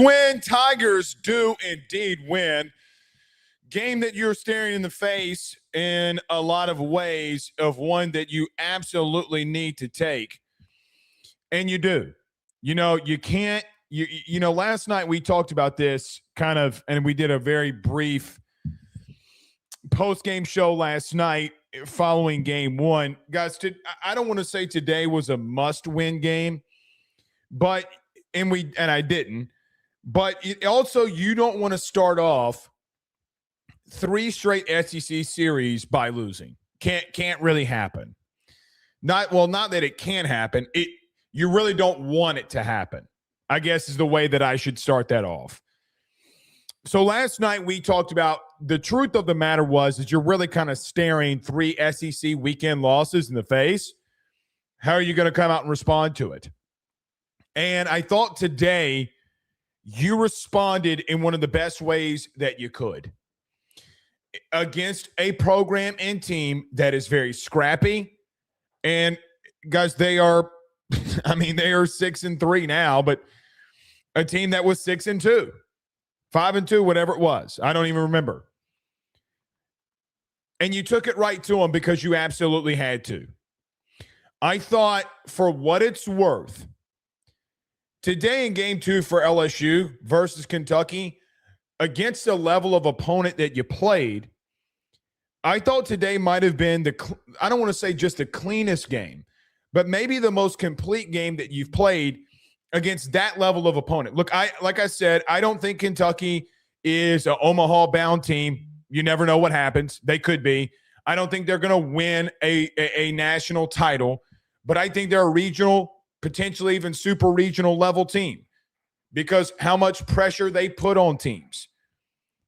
Win. Tigers do indeed win. Game that you're staring in the face in a lot of ways of one that you absolutely need to take. And you do. You know, you can't, last night we talked about this kind of, and we did a very brief post-game show last night following game one. Guys, I don't want to say today was a must-win game, but, and I didn't. But also, you don't want to start off 3 straight SEC series by losing. Can't really happen. Not that it can't happen. You really don't want it to happen, I guess, is the way that I should start that off. So last night we talked about the truth of the matter was that you're really kind of staring 3 SEC weekend losses in the face. How are you going to come out and respond to it? And I thought today you responded in one of the best ways that you could against a program and team that is very scrappy. And guys, they are 6-3 now, but a team that was 6-2, 5-2, whatever it was. I don't even remember. And you took it right to them because you absolutely had to. I thought, for what it's worth, today in game 2 for LSU versus Kentucky, against the level of opponent that you played, I thought today might have been I don't want to say just the cleanest game, but maybe the most complete game that you've played against that level of opponent. Look, like I said, I don't think Kentucky is an Omaha-bound team. You never know what happens. They could be. I don't think they're going to win a national title, but I think they're a regional, potentially even super regional level team because how much pressure they put on teams.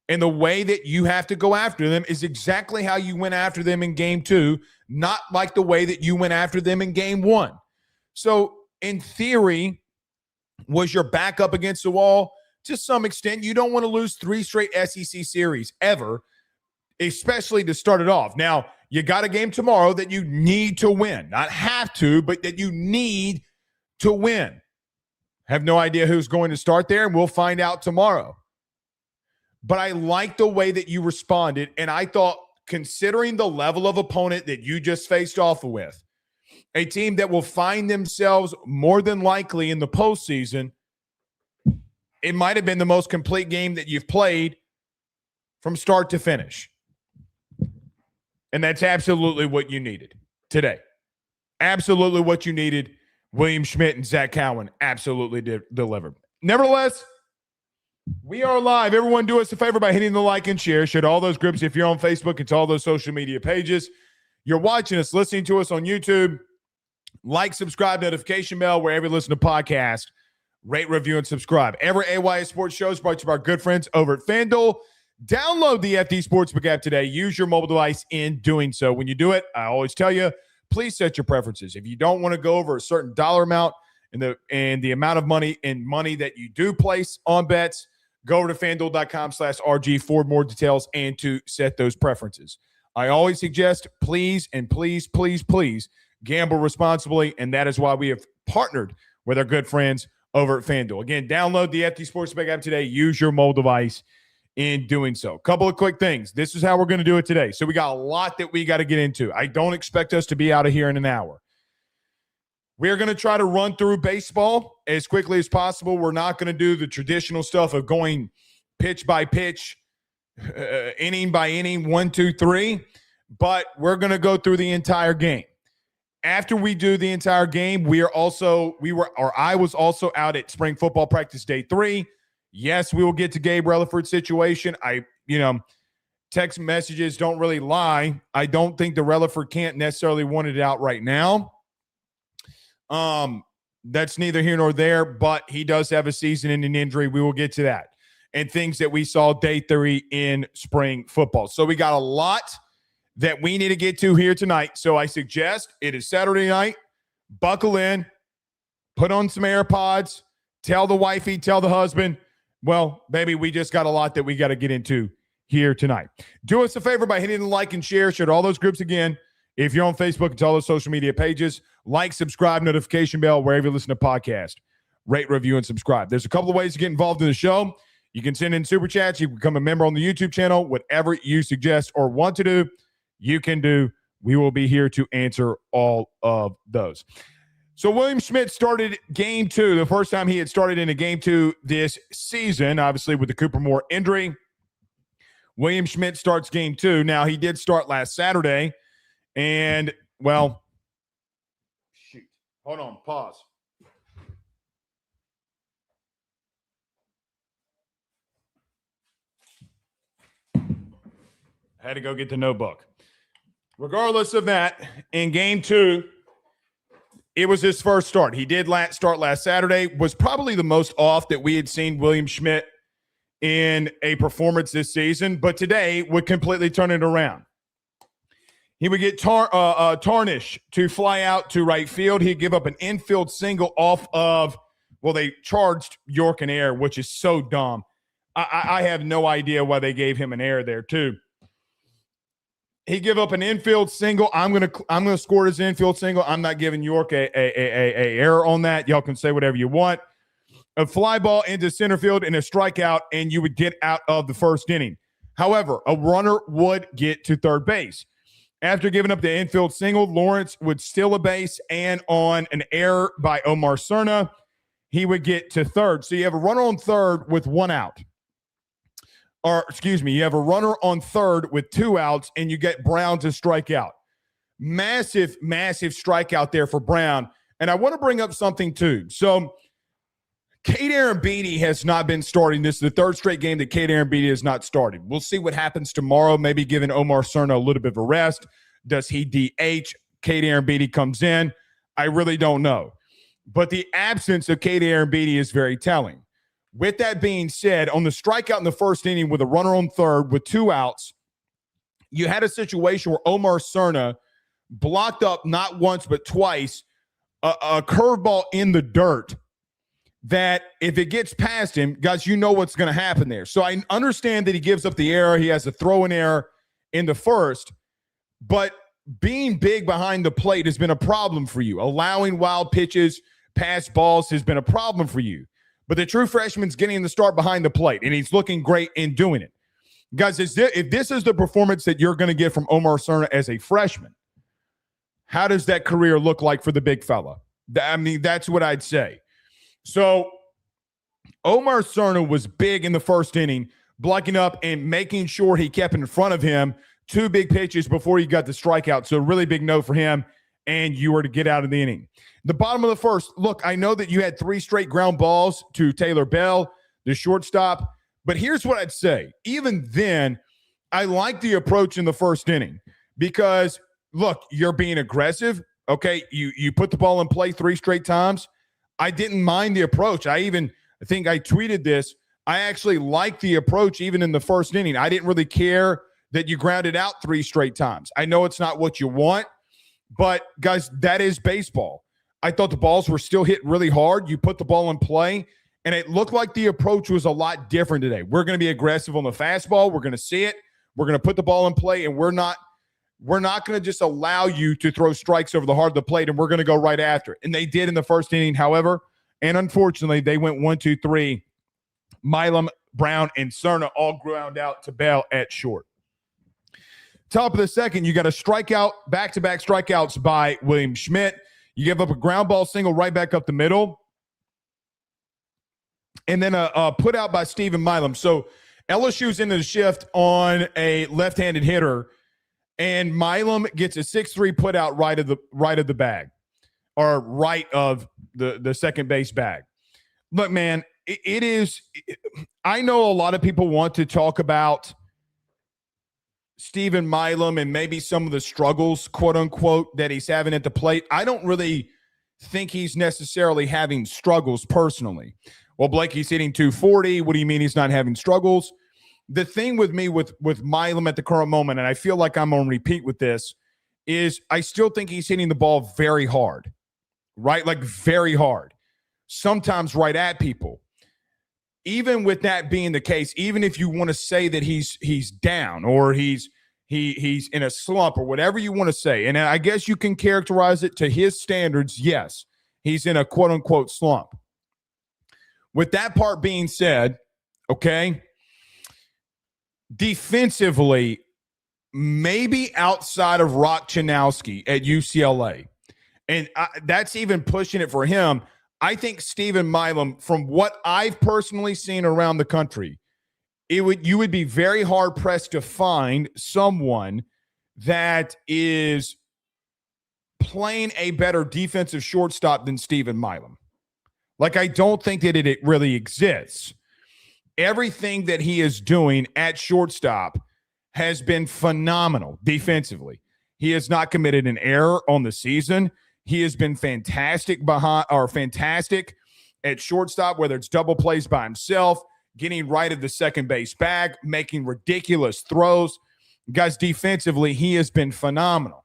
And the way that you have to go after them is exactly how you went after them in game 2, not like the way that you went after them in game 1. So in theory, was your back up against the wall? To some extent, you don't want to lose 3 straight SEC series ever, especially to start it off. Now, you got a game tomorrow that you need to win. Not have to, but that you need to win. Have no idea who's going to start there, and we'll find out tomorrow. But I like the way that you responded, and I thought, considering the level of opponent that you just faced off with, a team that will find themselves more than likely in the postseason, it might have been the most complete game that you've played from start to finish. And that's absolutely what you needed today. Absolutely what you needed. William Schmidt and Zach Cowan absolutely delivered. Nevertheless, we are live. Everyone do us a favor by hitting the like and share. Share to all those groups if you're on Facebook and to all those social media pages. You're watching us, listening to us on YouTube. Like, subscribe, notification bell, wherever you listen to podcasts. Rate, review, and subscribe. Every AYS Sports show is brought to you by our good friends over at FanDuel. Download the FD Sportsbook app today. Use your mobile device in doing so. When you do it, I always tell you, please set your preferences. If you don't want to go over a certain dollar amount and the amount of money that you do place on bets, go over to FanDuel.com/RG for more details and to set those preferences. I always suggest please gamble responsibly, and that is why we have partnered with our good friends over at FanDuel. Again, download the FD Sportsbook app today. Use your mobile device in doing so. Couple of quick things. This is how we're going to do it today. So we got a lot that we got to get into. I don't expect us to be out of here in an hour. We're going to try to run through baseball as quickly as possible. We're not going to do the traditional stuff of going pitch by pitch, inning by inning, 1, 2, 3, but we're going to go through the entire game. After we do the entire game, I was also out at spring football practice day 3. Yes, we will get to Gabe Relaford's situation. Text messages don't really lie. I don't think the Relaford can't necessarily want it out right now. That's neither here nor there, but he does have a season-ending injury. We will get to that. And things that we saw day 3 in spring football. So we got a lot that we need to get to here tonight. So I suggest it is Saturday night. Buckle in, put on some AirPods, tell the wifey, tell the husband, well, baby, we just got a lot that we got to get into here tonight. Do us a favor by hitting the like and share to all those groups again. If you're on Facebook and to all those social media pages, like, subscribe, notification bell, wherever you listen to podcasts. rate, review, and subscribe. There's a couple of ways to get involved in the show. You can send in super chats. You can become a member on the YouTube channel. Whatever you suggest or want to do, you can do. We will be here to answer all of those. So William Schmidt started game 2, the first time he had started in a game 2 this season, obviously with the Cooper Moore injury. William Schmidt starts game 2. Now, he did start last Saturday, and, well, shoot. Hold on, pause. I had to go get the notebook. Regardless of that, in game 2, it was his first start. He did start last Saturday, was probably the most off that we had seen William Schmidt in a performance this season, but today would completely turn it around. He would get Tarnish to fly out to right field. He'd give up an infield single off of, well, they charged York an error, which is so dumb. I have no idea why they gave him an error there, too. He give up an infield single. I'm gonna score his infield single. I'm not giving York a error on that. Y'all can say whatever you want. A fly ball into center field and a strikeout, and you would get out of the first inning. However, a runner would get to third base. After giving up the infield single, Lawrence would steal a base, and on an error by Omar Cerna, he would get to third. So you have a runner on third with 1 out. Or, excuse me, you have a runner on third with 2 outs, and you get Brown to strike out. Massive, massive strikeout there for Brown. And I want to bring up something, too. So, Cade Arrambide has not been starting. This is the 3rd straight game that Cade Arrambide has not started. We'll see what happens tomorrow, maybe giving Omar Cerna a little bit of a rest. Does he DH? Cade Arrambide comes in. I really don't know. But the absence of Cade Arrambide is very telling. With that being said, on the strikeout in the first inning with a runner on third with 2 outs, you had a situation where Omar Cerna blocked up not once but twice a curveball in the dirt that if it gets past him, guys, you know what's going to happen there. So I understand that he gives up the error. He has a throw-in error in the first, but being big behind the plate has been a problem for you. Allowing wild pitches, pass balls has been a problem for you. But the true freshman's getting the start behind the plate, and he's looking great in doing it. Guys, if this is the performance that you're going to get from Omar Cerna as a freshman, how does that career look like for the big fella? I mean, that's what I'd say. So Omar Cerna was big in the first inning, blocking up and making sure he kept in front of him 2 big pitches before he got the strikeout. So a really big no for him, and you were to get out of the inning. The bottom of the first, look, I know that you had 3 straight ground balls to Taylor Bell, the shortstop, but here's what I'd say. Even then, I like the approach in the first inning because, look, you're being aggressive. Okay, you put the ball in play 3 straight times. I didn't mind the approach. I think I tweeted this. I actually liked the approach even in the first inning. I didn't really care that you grounded out 3 straight times. I know it's not what you want, but, guys, that is baseball. I thought the balls were still hit really hard. You put the ball in play, and it looked like the approach was a lot different today. We're going to be aggressive on the fastball. We're going to see it. We're going to put the ball in play, and we're not going to just allow you to throw strikes over the heart of the plate, and we're going to go right after it. And they did in the first inning, however, and unfortunately, they went 1, 2, 3. Milam, Brown, and Cerna all ground out to Bell at short. Top of the second, you got a strikeout, back-to-back strikeouts by William Schmidt. You give up a ground ball single right back up the middle. And then a put out by Stephen Milam. So LSU's into the shift on a left-handed hitter, and Milam gets a 6-3 put out right of the bag, or right of the second base bag. Look, man, it is – I know a lot of people want to talk about Stephen Milam and maybe some of the struggles, quote unquote, that he's having at the plate. I don't really think he's necessarily having struggles personally. Well, Blake, he's hitting 240. What do you mean he's not having struggles? The thing with me with Milam at the current moment, and I feel like I'm on repeat with this, is I still think he's hitting the ball very hard, right? Like very hard. Sometimes right at people. Even with that being the case, even if you want to say that he's down or he's in a slump or whatever you want to say, and I guess you can characterize it to his standards, yes, he's in a quote-unquote slump. With that part being said, okay, defensively, maybe outside of Rock Chanowski at UCLA, and that's even pushing it for him. I think Stephen Milam, from what I've personally seen around the country, you would be very hard pressed to find someone that is playing a better defensive shortstop than Stephen Milam. Like, I don't think that it really exists. Everything that he is doing at shortstop has been phenomenal defensively. He has not committed an error on the season. He has been fantastic at shortstop, whether it's double plays by himself, getting right at the second base bag, making ridiculous throws. Guys, defensively, he has been phenomenal.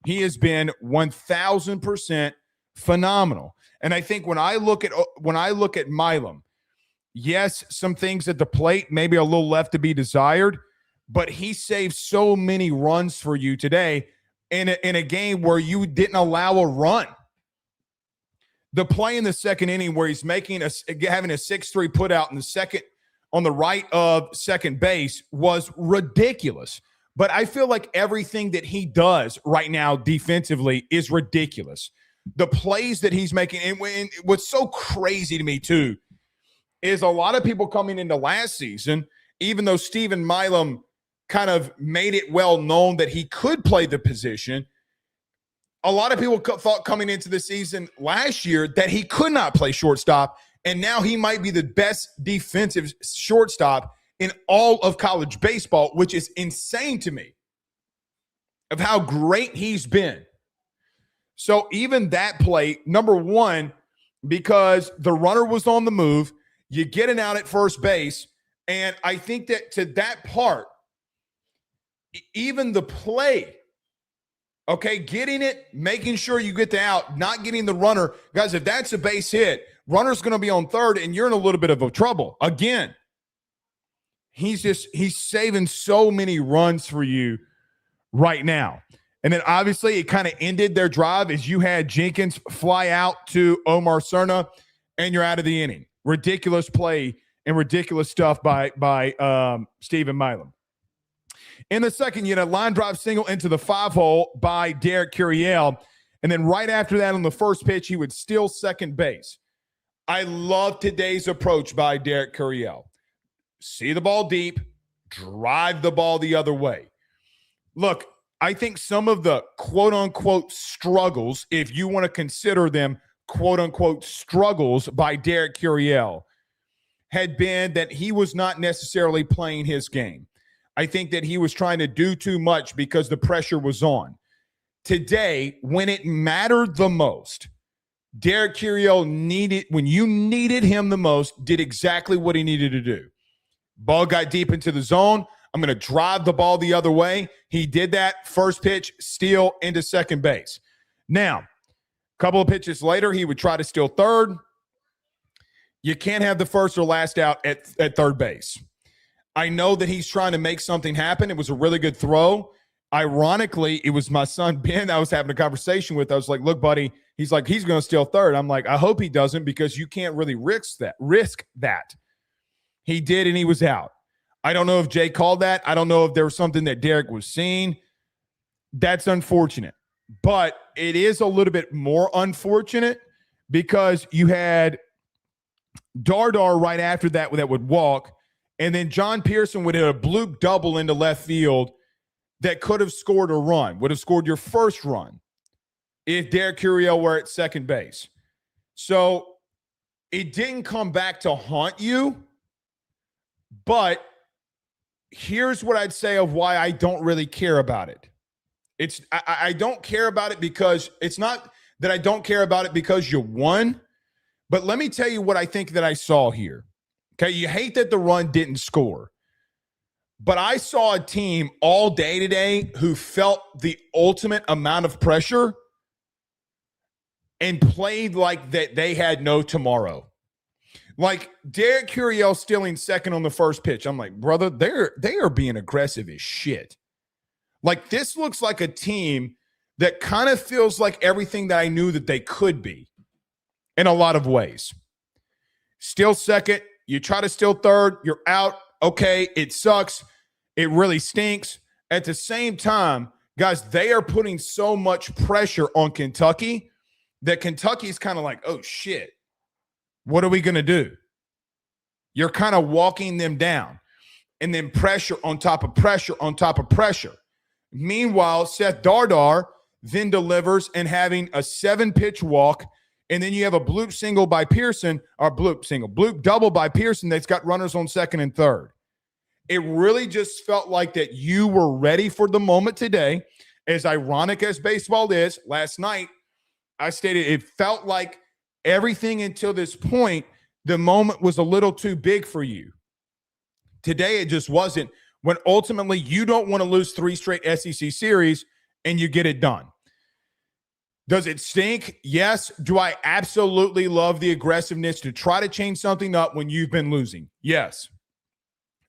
He has been 1,000% phenomenal. And I think when I look at Milam, yes, some things at the plate, maybe a little left to be desired, but he saved so many runs for you today in a game where you didn't allow a run. The play in the second inning where he's having a 6-3 put out in the second on the right of second base was ridiculous. But I feel like everything that he does right now defensively is ridiculous. The plays that he's making, and what's so crazy to me too, is a lot of people coming into last season, even though Stephen Milam kind of made it well known that he could play the position, a lot of people thought coming into the season last year that he could not play shortstop, and now he might be the best defensive shortstop in all of college baseball, which is insane to me of how great he's been. So even that play, number one, because the runner was on the move, you get an out at first base, and I think that to that part, even the play, okay, getting it, making sure you get the out, not getting the runner. Guys, if that's a base hit, runner's going to be on third, and you're in a little bit of a trouble. Again, he's saving so many runs for you right now. And then obviously it kind of ended their drive as you had Jenkins fly out to Omar Cerna, and you're out of the inning. Ridiculous play and ridiculous stuff by Stephen Milam. In the second, you had a line drive single into the 5-hole by Derek Curiel. And then right after that on the first pitch, he would steal second base. I love today's approach by Derek Curiel. See the ball deep, drive the ball the other way. Look, I think some of the quote-unquote struggles, if you want to consider them quote-unquote struggles by Derek Curiel, had been that he was not necessarily playing his game. I think that he was trying to do too much because the pressure was on. Today, when it mattered the most, Derek Curiel when you needed him the most, did exactly what he needed to do. Ball got deep into the zone. I'm going to drive the ball the other way. He did that. First pitch, steal into second base. Now, a couple of pitches later, he would try to steal third. You can't have the first or last out at third base. I know that he's trying to make something happen. It was a really good throw. Ironically, it was my son, Ben, I was having a conversation with. I was like, look, buddy, he's like, he's going to steal third. I'm like, I hope he doesn't, because you can't really risk that. He did, and he was out. I don't know if Jay called that. I don't know if there was something that Derek was seeing. That's unfortunate. But it is a little bit more unfortunate because you had Dardar right after that would walk, and then John Pearson would hit a bloop double into left field that could have scored a run, would have scored your first run if Derek Curiel were at second base. So it didn't come back to haunt you, but here's what I'd say of why I don't really care about it. I don't care about it because it's not that I don't care about it because you won, but let me tell you what I think that I saw here. Okay, you hate that the run didn't score, but I saw a team all day today who felt the ultimate amount of pressure and played like that they had no tomorrow. Like Derek Curiel stealing second on the first pitch. I'm like, brother, they are being aggressive as shit. Like, this looks like a team that kind of feels like everything that I knew that they could be in a lot of ways. Steal second. You try to steal third. You're out. Okay, it sucks. It really stinks. At the same time, guys, they are putting so much pressure on Kentucky that Kentucky's kind of like, oh, shit. What are we going to do? You're kind of walking them down. And then pressure on top of pressure on top of pressure. Meanwhile, Seth Dardar then delivers and having a 7-pitch walk, and then you have a bloop single by Pearson, or bloop double by Pearson that's got runners on second and third. It really just felt like that you were ready for the moment today. As ironic as baseball is, last night I stated it felt like everything until this point, the moment was a little too big for you. Today, it just wasn't, when ultimately you don't want to lose 3 straight SEC series and you get it done. Does it stink? Yes. Do I absolutely love the aggressiveness to try to change something up when you've been losing? Yes.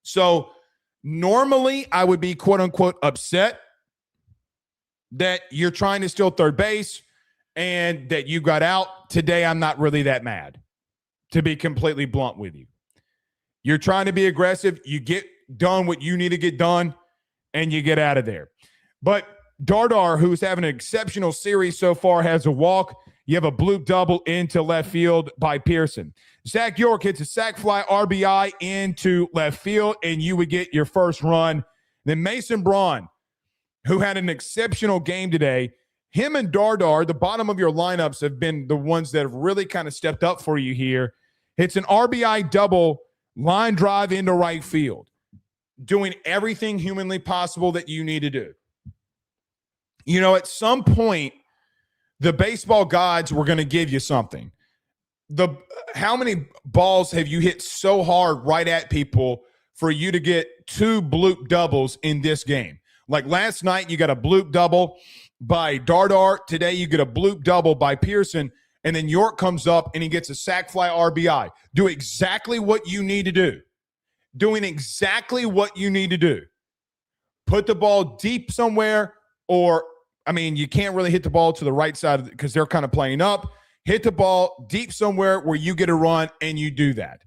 So normally I would be quote unquote upset that you're trying to steal third base and that you got out. Today, I'm not really that mad, to be completely blunt with you. You're trying to be aggressive. You get done what you need to get done, and you get out of there. But Dardar, who's having an exceptional series so far, has a walk. You have a bloop double into left field by Pearson. Zach York hits a sac fly RBI into left field, and you would get your first run. Then Mason Braun, who had an exceptional game today, him and Dardar, the bottom of your lineups, have been the ones that have really kind of stepped up for you here. Hits an RBI double, line drive into right field, doing everything humanly possible that you need to do. You know, at some point, the baseball gods were going to give you something. How many balls have you hit so hard right at people for you to get 2 bloop doubles in this game? Like last night, you got a bloop double by Dardar. Today, you get a bloop double by Pearson. And then York comes up and he gets a sac fly RBI. Do exactly what you need to do. Doing exactly what you need to do. Put the ball deep somewhere, or, I mean, you can't really hit the ball to the right side because they're kind of playing up. Hit the ball deep somewhere where you get a run, and you do that.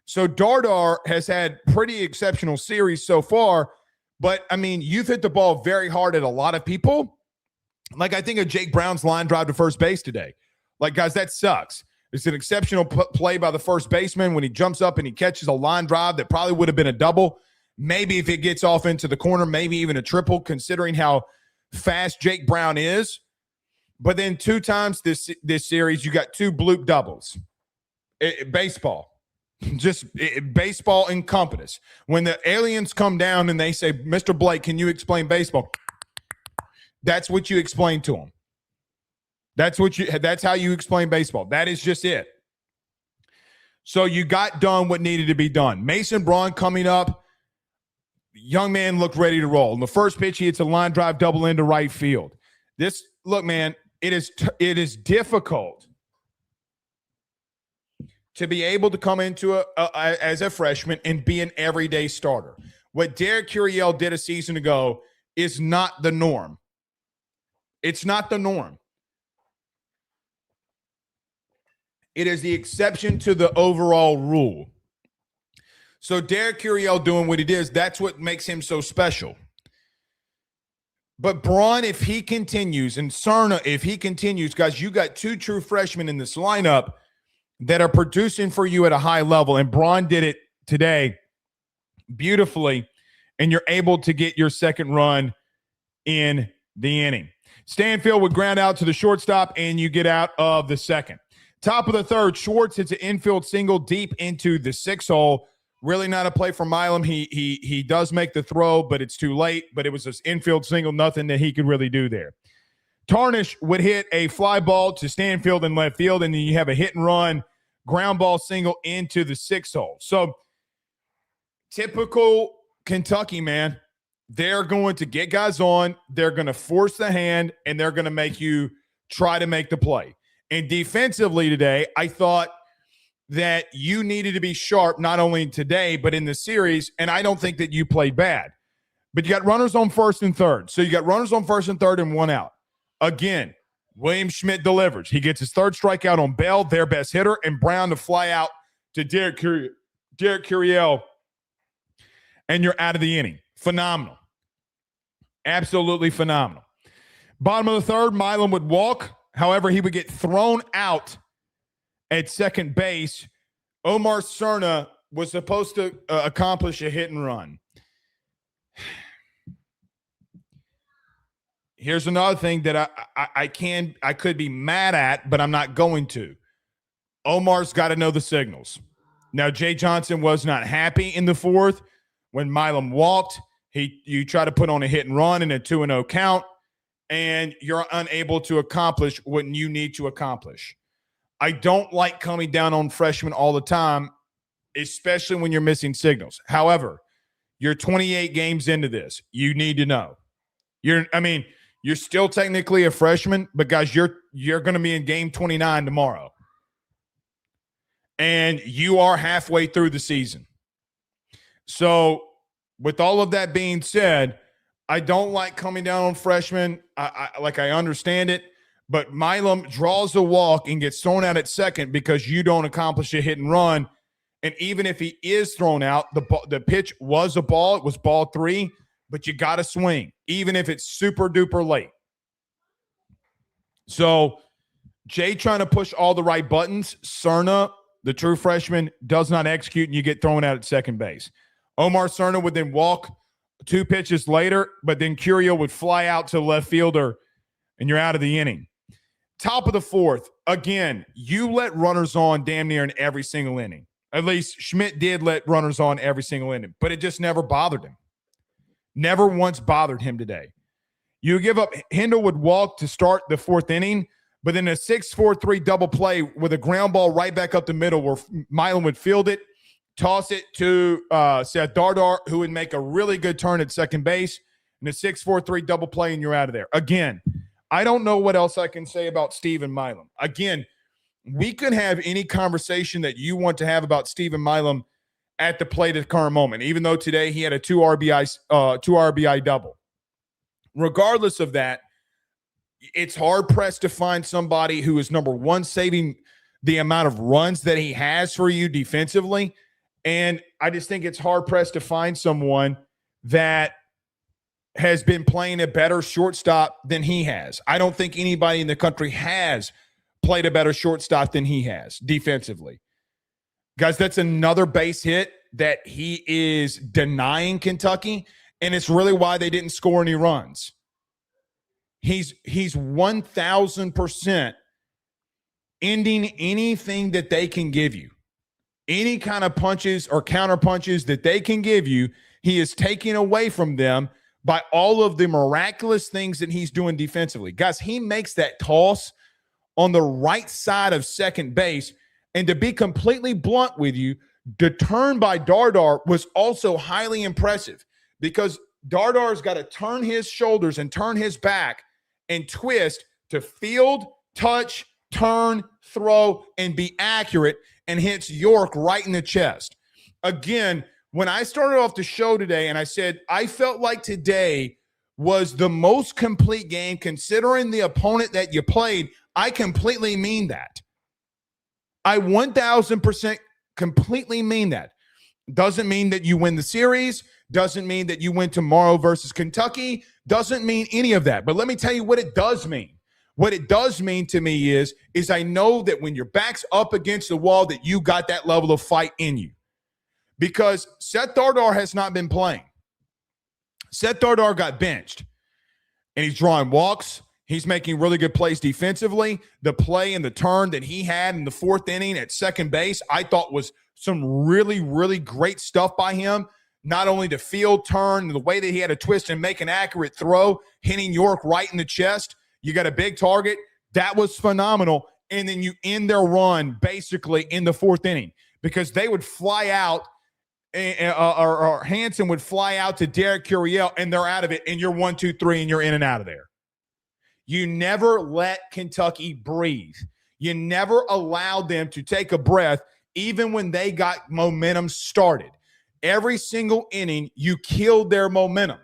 So Dardar has had pretty exceptional series so far, but, I mean, you've hit the ball very hard at a lot of people. Like, I think of Jake Brown's line drive to first base today. Like, guys, that sucks. It's an exceptional play by the first baseman when he jumps up and he catches a line drive that probably would have been a double. Maybe if it gets off into the corner, maybe even a triple, considering how fast Jake Brown is. But then 2 times this series, you got 2 bloop doubles. Baseball. Baseball incompetence. When the aliens come down and they say, Mr. Blake, can you explain baseball? That's what you explain to them. That's how you explain baseball. That is just it. So you got done what needed to be done. Mason Braun coming up. Young man looked ready to roll. In the first pitch, he hits a line drive double into right field. Look, man, it is difficult to be able to come into as a freshman and be an everyday starter. What Derek Curiel did a season ago is not the norm. It's not the norm. It is the exception to the overall rule. So Derek Curiel doing what he does, that's what makes him so special. But Braun, if he continues, and Cerna, if he continues, guys, you got 2 true freshmen in this lineup that are producing for you at a high level. And Braun did it today beautifully, and you're able to get your second run in the inning. Stanfield would ground out to the shortstop, and you get out of the second. Top of the third, Schwartz hits an infield single deep into the 6 hole. Really not a play for Milam. He does make the throw, but it's too late. But it was this infield single, nothing that he could really do there. Tarnish would hit a fly ball to Stanfield in left field, and then you have a hit and run ground ball single into the 6 hole. So typical Kentucky, man. They're going to get guys on. They're going to force the hand, and they're going to make you try to make the play. And defensively today, I thought that you needed to be sharp not only today but in the series, and I don't think that you played bad. But you got runners on first and third. So you got runners on first and third and 1 out. Again, William Schmidt delivers. He gets his 3rd strikeout on Bell, their best hitter, and Brown to fly out to Derek Curiel, and you're out of the inning. Phenomenal. Absolutely phenomenal. Bottom of the third, Milam would walk. However, he would get thrown out at second base. Omar Cerna was supposed to accomplish a hit and run. Here's another thing that I could be mad at, but I'm not going to. Omar's got to know the signals. Now, Jay Johnson was not happy in the fourth when Milam walked. You try to put on a hit and run in a 2-0 count, and you're unable to accomplish what you need to accomplish. I don't like coming down on freshmen all the time, especially when you're missing signals. However, you're 28 games into this. You need to know. You're still technically a freshman, but guys, you're going to be in game 29 tomorrow. And you are halfway through the season. So, with all of that being said, I don't like coming down on freshmen. I understand it, but Milam draws a walk and gets thrown out at second because you don't accomplish a hit and run. And even if he is thrown out, the pitch was a ball. It was ball 3, but you got to swing, even if it's super duper late. So Jay trying to push all the right buttons. Cerna, the true freshman, does not execute, and you get thrown out at second base. Omar Cerna would then walk 2 pitches later, but then Curiel would fly out to the left fielder, and you're out of the inning. Top of the fourth, again, you let runners on damn near in every single inning. At least Schmidt did let runners on every single inning, but it just never bothered him. Never once bothered him today. You give up, Hindle would walk to start the fourth inning, but then a 6-4-3 double play with a ground ball right back up the middle where Milam would field it, toss it to Seth Dardar, who would make a really good turn at second base, and a 6-4-3 double play, and you're out of there. Again, I don't know what else I can say about Stephen Milam. Again, we could have any conversation that you want to have about Stephen Milam at the plate at the current moment, even though today he had a 2 RBI double. Regardless of that, it's hard-pressed to find somebody who is, number one, saving the amount of runs that he has for you defensively. And I just think it's hard-pressed to find someone that has been playing a better shortstop than he has. I don't think anybody in the country has played a better shortstop than he has defensively. Guys, that's another base hit that he is denying Kentucky, and it's really why they didn't score any runs. He's 1,000% ending anything that they can give you. Any kind of punches or counter punches that they can give you, he is taking away from them by all of the miraculous things that he's doing defensively. Guys, he makes that toss on the right side of second base, and to be completely blunt with you, the turn by Dardar was also highly impressive because Dardar's got to turn his shoulders and turn his back and twist to field, touch, turn, throw, and be accurate, and hits York right in the chest. Again, when I started off the show today and I said I felt like today was the most complete game considering the opponent that you played, I completely mean that. I 1,000% completely mean that. Doesn't mean that you win the series. Doesn't mean that you win tomorrow versus Kentucky. Doesn't mean any of that. But let me tell you what it does mean. What it does mean to me is I know that when your back's up against the wall that you got that level of fight in you. Because Seth Dardar has not been playing. Seth Dardar got benched. And he's drawing walks. He's making really good plays defensively. The play and the turn that he had in the fourth inning at second base, I thought was some really, really great stuff by him. Not only the field turn, the way that he had to twist and make an accurate throw, hitting York right in the chest. You got a big target. That was phenomenal. And then you end their run basically in the fourth inning because they would fly out or Hansen would fly out to Derek Curiel and they're out of it. And you're 1, 2, 3 and you're in and out of there. You never let Kentucky breathe. You never allowed them to take a breath even when they got momentum started. Every single inning, you killed their momentum.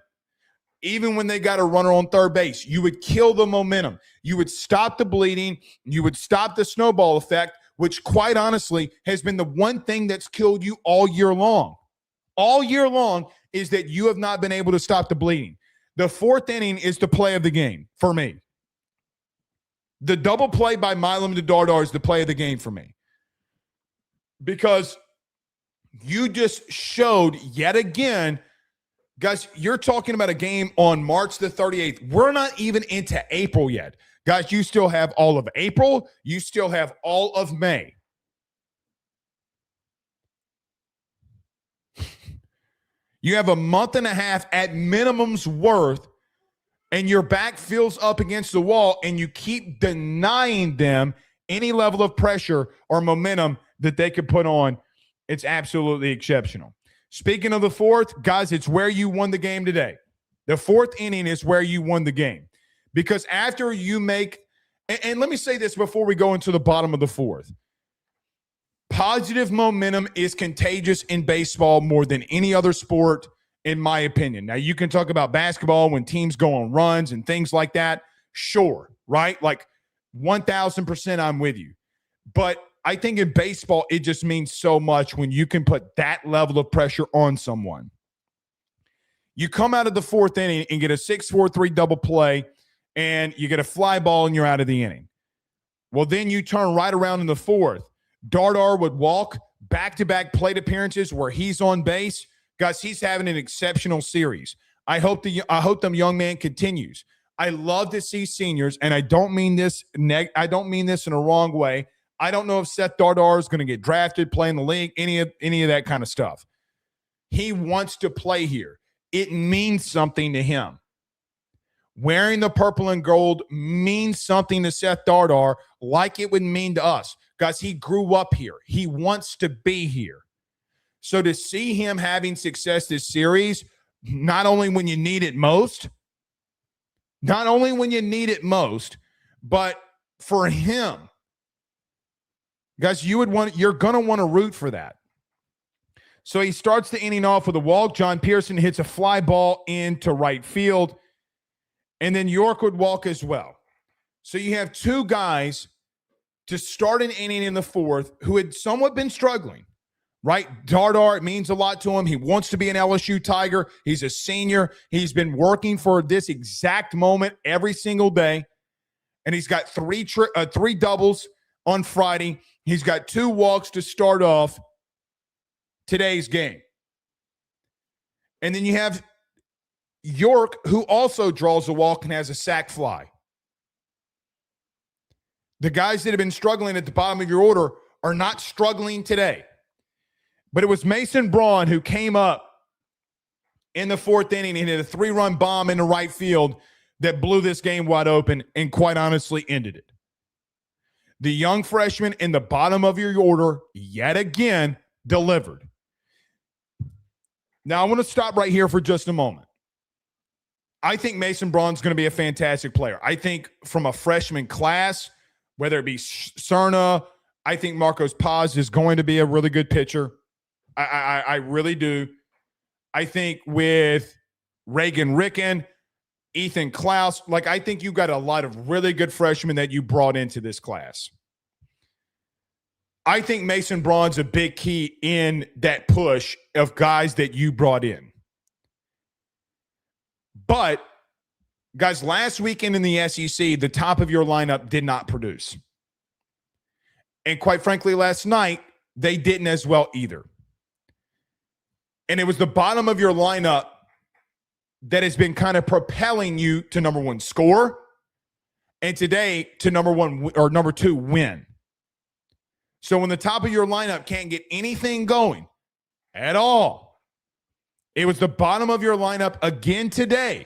Even when they got a runner on third base, you would kill the momentum. You would stop the bleeding. You would stop the snowball effect which quite honestly has been the one thing that's killed you all year long. All year long is that you have not been able to stop the bleeding. The fourth inning is the play of the game for me. The double play by Milam to Dardar is the play of the game for me. Because you just showed yet again, guys, you're talking about a game on March the 38th. We're not even into April yet. Guys, you still have all of April. You still have all of May. You have a month and a half at minimum's worth, and your back feels up against the wall, and you keep denying them any level of pressure or momentum that they could put on. It's absolutely exceptional. Speaking of the fourth, guys, it's where you won the game today. The fourth inning is where you won the game. Because after you make, and let me say this before we go into the bottom of the fourth. Positive momentum is contagious in baseball more than any other sport, in my opinion. Now, you can talk about basketball when teams go on runs and things like that. Sure, right? Like 1,000% I'm with you. But I think in baseball, it just means so much when you can put that level of pressure on someone. You come out of the fourth inning and get a 6-4-3 double play, and you get a fly ball and you're out of the inning. Well, then you turn right around in the fourth. Dardar would walk back-to-back plate appearances where he's on base. Guys, he's having an exceptional series. I hope the young man continues. I love to see seniors, and I don't mean this in a wrong way. I don't know if Seth Dardar is going to get drafted, play in the league, any of that kind of stuff. He wants to play here. It means something to him. Wearing the purple and gold means something to Seth Dardar like it would mean to us. Guys, he grew up here. He wants to be here. So to see him having success this series, not only when you need it most, but for him, guys, you're going to want to root for that. So he starts the inning off with a walk. John Pearson hits a fly ball into right field. And then York would walk as well. So you have two guys to start an inning in the fourth who had somewhat been struggling, right? Dardar, it means a lot to him. He wants to be an LSU Tiger. He's a senior. He's been working for this exact moment every single day. And he's got three doubles on Friday. He's got 2 walks to start off today's game. And then you have York, who also draws a walk and has a sac fly. The guys that have been struggling at the bottom of your order are not struggling today. But it was Mason Braun who came up in the fourth inning and hit a 3-run bomb into right field that blew this game wide open and quite honestly ended it. The young freshman in the bottom of your order yet again delivered. Now, I want to stop right here for just a moment. I think Mason Braun's going to be a fantastic player. I think from a freshman class, whether it be Cerna, I think Marcos Paz is going to be a really good pitcher. I really do. I think with Reagan Ricken, Ethan Klaus, I think you got a lot of really good freshmen that you brought into this class. I think Mason Braun's a big key in that push of guys that you brought in. But, guys, last weekend in the SEC, the top of your lineup did not produce. And quite frankly, last night, they didn't as well either. And it was the bottom of your lineup that has been kind of propelling you to number 1 score, and today to number 2 win. So when the top of your lineup can't get anything going at all, it was the bottom of your lineup again today,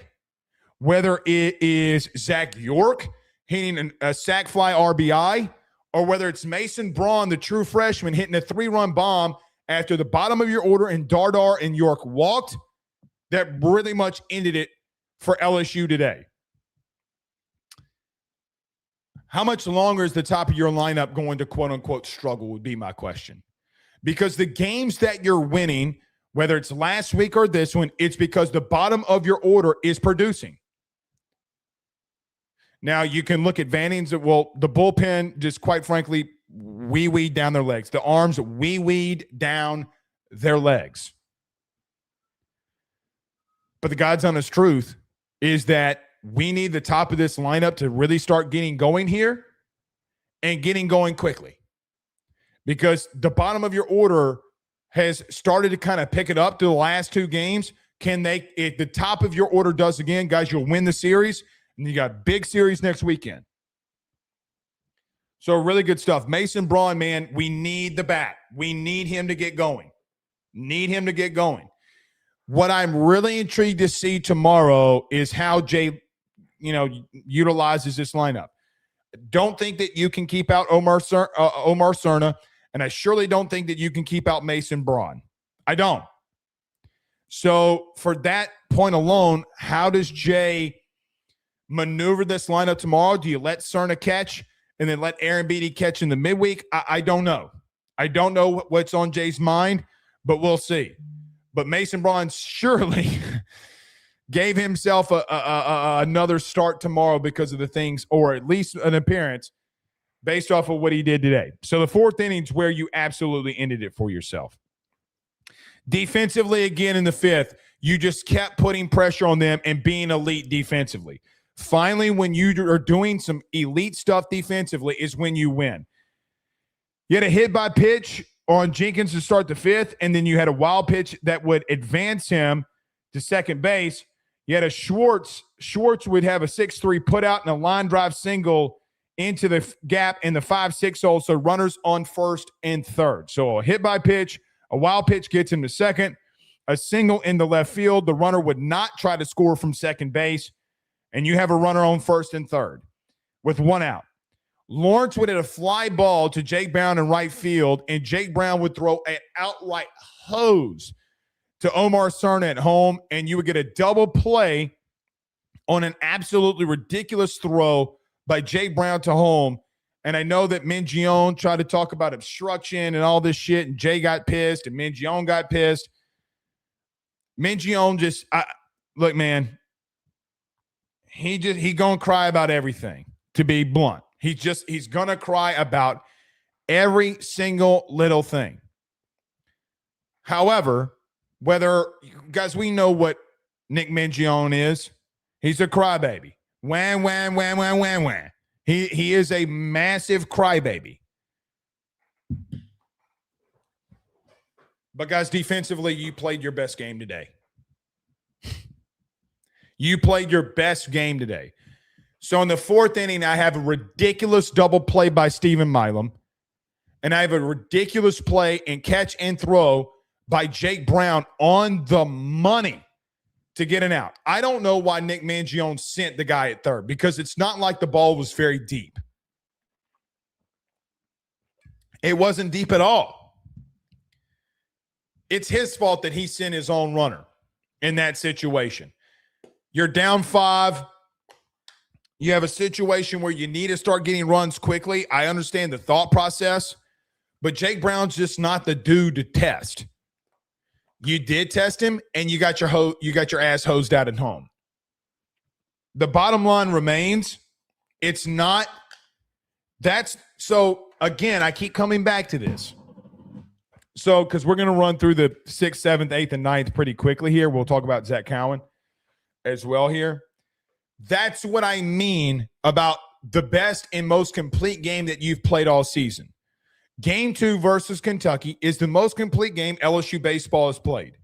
whether it is Zach York hitting a sac fly RBI, or whether it's Mason Braun, the true freshman, hitting a 3-run bomb after the bottom of your order and Dardar and York walked. That really much ended it for LSU today. How much longer is the top of your lineup going to quote-unquote struggle would be my question. Because the games that you're winning, whether it's last week or this one, it's because the bottom of your order is producing. Now, you can look at Vanning's. Well, the bullpen just quite frankly wee-weed down their legs. The arms wee-weed down their legs. But the God's honest truth is that we need the top of this lineup to really start getting going here and getting going quickly. Because the bottom of your order has started to kind of pick it up to the last two games. If the top of your order does again, guys, you'll win the series. And you got big series next weekend. So really good stuff. Mason Braun, man, we need the bat. We need him to get going. What I'm really intrigued to see tomorrow is how Jay, utilizes this lineup. Don't think that you can keep out Omar Cerna, and I surely don't think that you can keep out Mason Braun. I don't. So for that point alone, how does Jay maneuver this lineup tomorrow? Do you let Cerna catch and then let Aaron Beatty catch in the midweek? I don't know. I don't know what's on Jay's mind, but we'll see. But Mason Braun surely gave himself another start tomorrow because of the things, or at least an appearance, based off of what he did today. So the fourth inning's where you absolutely ended it for yourself. Defensively, again in the fifth, you just kept putting pressure on them and being elite defensively. Finally, when you are doing some elite stuff defensively is when you win. You had a hit by pitch on Jenkins to start the fifth, and then you had a wild pitch that would advance him to second base. You had a Schwartz. Schwartz would have a 6-3 put out and a line drive single into the gap in the 5-6 hole, so runners on first and third. So a hit by pitch, a wild pitch gets him to second, a single in the left field. The runner would not try to score from second base, and you have a runner on first and third with one out. Lawrence would hit a fly ball to Jake Brown in right field, and Jake Brown would throw an outright hose to Omar Cerna at home, and you would get a double play on an absolutely ridiculous throw by Jake Brown to home. And I know that Mingione tried to talk about obstruction and all this shit, and Jay got pissed, and Mingione got pissed. Mingione just look, man, he gonna cry about everything, to be blunt. He's gonna cry about every single little thing. However, guys, we know what Nick Mingione is. He's a crybaby. Wham, wham, wham, wham, wham, wham. He is a massive crybaby. But guys, defensively, you played your best game today. You played your best game today. So in the fourth inning, I have a ridiculous double play by Stephen Milam, and I have a ridiculous play and catch and throw by Jake Brown on the money to get an out. I don't know why Nick Mingione sent the guy at third, because it's not like the ball was very deep. It wasn't deep at all. It's his fault that he sent his own runner in that situation. You're down 5. You have a situation where you need to start getting runs quickly. I understand the thought process, but Jake Brown's just not the dude to test. You did test him, and you got your ass hosed out at home. The bottom line remains, it's not – that's – so, again, I keep coming back to this. So, because we're going to run through the 6th, 7th, 8th, and 9th pretty quickly here. We'll talk about Zach Cowan as well here. That's what I mean about the best and most complete game that you've played all season. Game 2 versus Kentucky is the most complete game LSU baseball has played.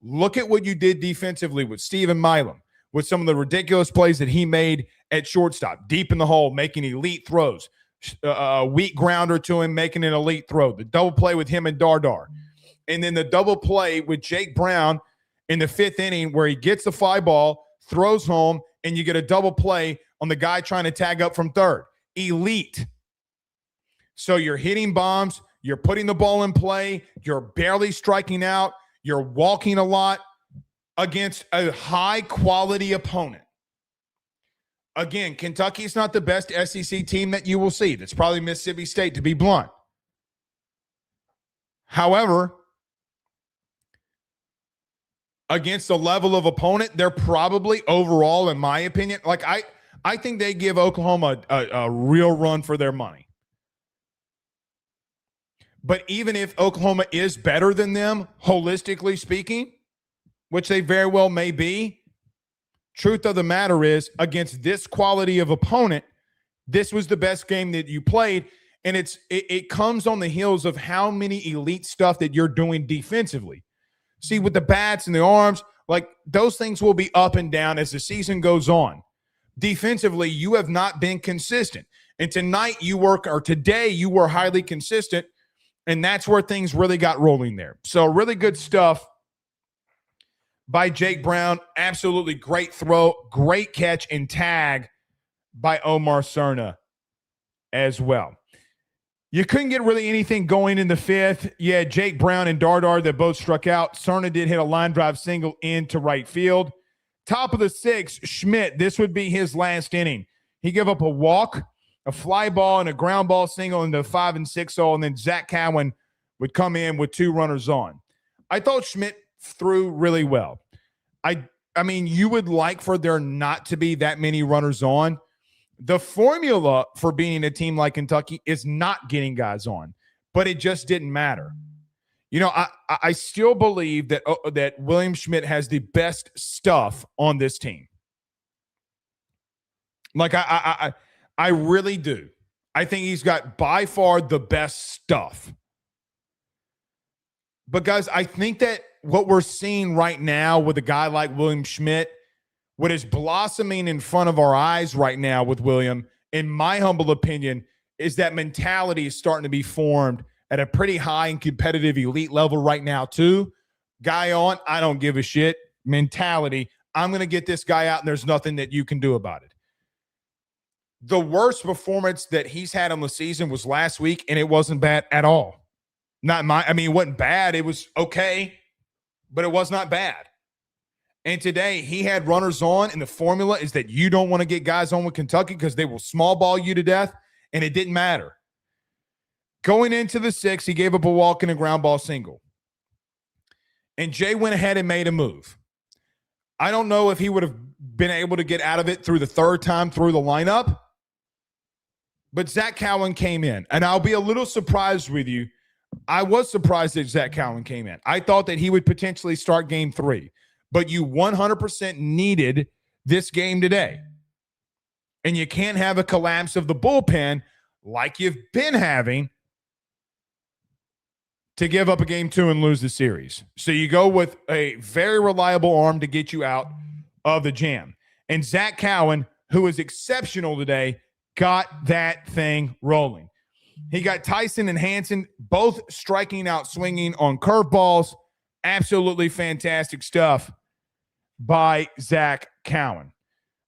Look at what you did defensively with Stephen Milam, with some of the ridiculous plays that he made at shortstop, deep in the hole, making elite throws, a weak grounder to him, making an elite throw, the double play with him and Dardar, and then the double play with Jake Brown in the 5th inning where he gets the fly ball, throws home, and you get a double play on the guy trying to tag up from third. Elite. So you're hitting bombs, you're putting the ball in play, you're barely striking out, you're walking a lot against a high-quality opponent. Again, Kentucky's not the best SEC team that you will see. That's probably Mississippi State, to be blunt. However, against the level of opponent, they're probably overall, in my opinion, like I think they give Oklahoma a real run for their money. But even if Oklahoma is better than them, holistically speaking, which they very well may be, truth of the matter is, against this quality of opponent, this was the best game that you played. And it comes on the heels of how many elite stuff that you're doing defensively. See, with the bats and the arms, like those things will be up and down as the season goes on. Defensively, you have not been consistent. And today you were highly consistent, and that's where things really got rolling there. So really good stuff by Jake Brown. Absolutely great throw, great catch and tag by Omar Cerna as well. You couldn't get really anything going in the fifth. Yeah, Jake Brown and Dardar that both struck out. Cerna did hit a line drive single into right field. Top of the sixth, Schmidt, this would be his last inning. He gave up a walk, a fly ball, and a ground ball single into the 5 and 6 hole, and then Zach Cowan would come in with 2 runners on. I thought Schmidt threw really well. I mean, you would like for there not to be that many runners on. The formula for beating a team like Kentucky is not getting guys on, but it just didn't matter. You know, I still believe that William Schmidt has the best stuff on this team. Like I really do. I think he's got by far the best stuff. But guys, I think that what we're seeing right now with a guy like William Schmidt, what is blossoming in front of our eyes right now with William, in my humble opinion, is that mentality is starting to be formed at a pretty high and competitive elite level right now too. Guy on, I don't give a shit mentality. I'm going to get this guy out and there's nothing that you can do about it. The worst performance that he's had on the season was last week, and it wasn't bad at all. It wasn't bad. It was okay, but it was not bad. And today he had runners on, and the formula is that you don't want to get guys on with Kentucky because they will small ball you to death, and it didn't matter. Going into the sixth, he gave up a walk and a ground ball single. And Jay went ahead and made a move. I don't know if he would have been able to get out of it through the third time through the lineup, but Zach Cowan came in. And I'll be a little surprised with you. I was surprised that Zach Cowan came in. I thought that he would potentially start game 3. But you 100% needed this game today. And you can't have a collapse of the bullpen like you've been having to give up a game 2 and lose the series. So you go with a very reliable arm to get you out of the jam. And Zach Cowan, who was exceptional today, got that thing rolling. He got Tyson and Hansen both striking out swinging on curveballs. Absolutely fantastic stuff by Zach Cowan.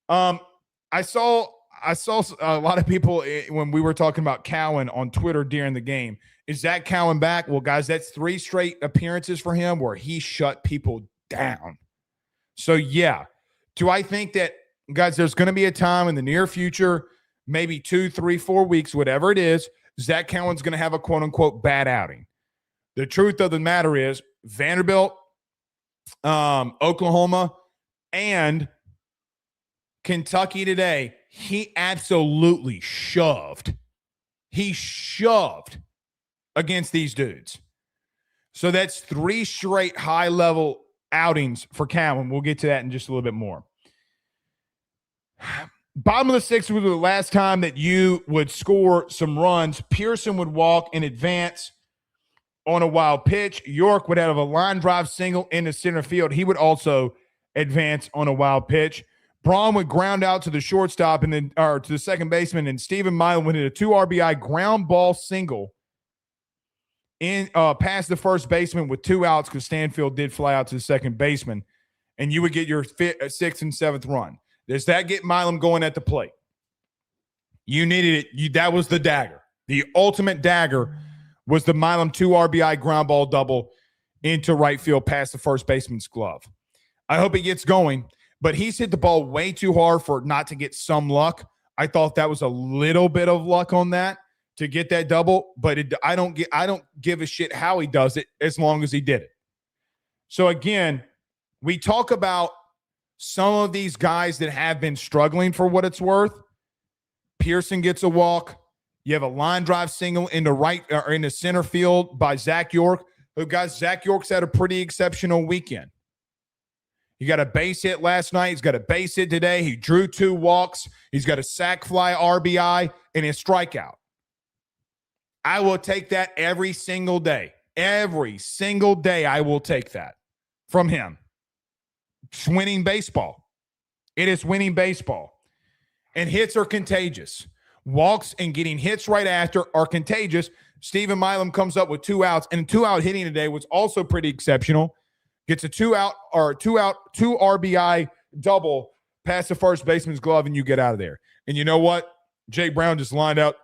I saw a lot of people when we were talking about Cowan on Twitter during the game. Is Zach Cowan back? Well, guys, that's 3 straight appearances for him where he shut people down. So, yeah. Do I think that, guys, there's going to be a time in the near future, maybe 2, 3, 4 weeks, whatever it is, Zach Cowan's going to have a quote-unquote bad outing. The truth of the matter is Vanderbilt, Oklahoma, and Kentucky today, he absolutely shoved. He shoved against these dudes. So that's 3 straight high-level outings for Cowan. We'll get to that in just a little bit more. Bottom of the 6th was the last time that you would score some runs. Pearson would walk and advance on a wild pitch. York would have a line drive single into center field. He would also advance on a wild pitch. Braun would ground out to the shortstop and then to the second baseman, and Stephen Milan would hit a 2 RBI ground ball single in past the first baseman with 2 outs because Stanfield did fly out to the second baseman, and you would get your 6th and 7th run. Does that get Milam going at the plate? You needed it. That was the dagger. The ultimate dagger was the Milam 2 RBI ground ball double into right field past the first baseman's glove. I hope he gets going, but he's hit the ball way too hard for not to get some luck. I thought that was a little bit of luck on that to get that double, but I don't give a shit how he does it as long as he did it. So again, we talk about some of these guys that have been struggling for what it's worth. Pearson gets a walk. You have a line drive single in the right or in the center field by Zach York. Who, guys, Zach York's had a pretty exceptional weekend. He got a base hit last night. He's got a base hit today. He drew 2 walks. He's got a sac fly RBI and a strikeout. I will take that every single day. Every single day I will take that from him. It's winning baseball. It is winning baseball. And hits are contagious. Walks and getting hits right after are contagious. Stephen Milam comes up with 2 outs, and 2-out hitting today was also pretty exceptional. Gets a 2 RBI double past the first baseman's glove, and you get out of there. And you know what? Jay Brown just lined up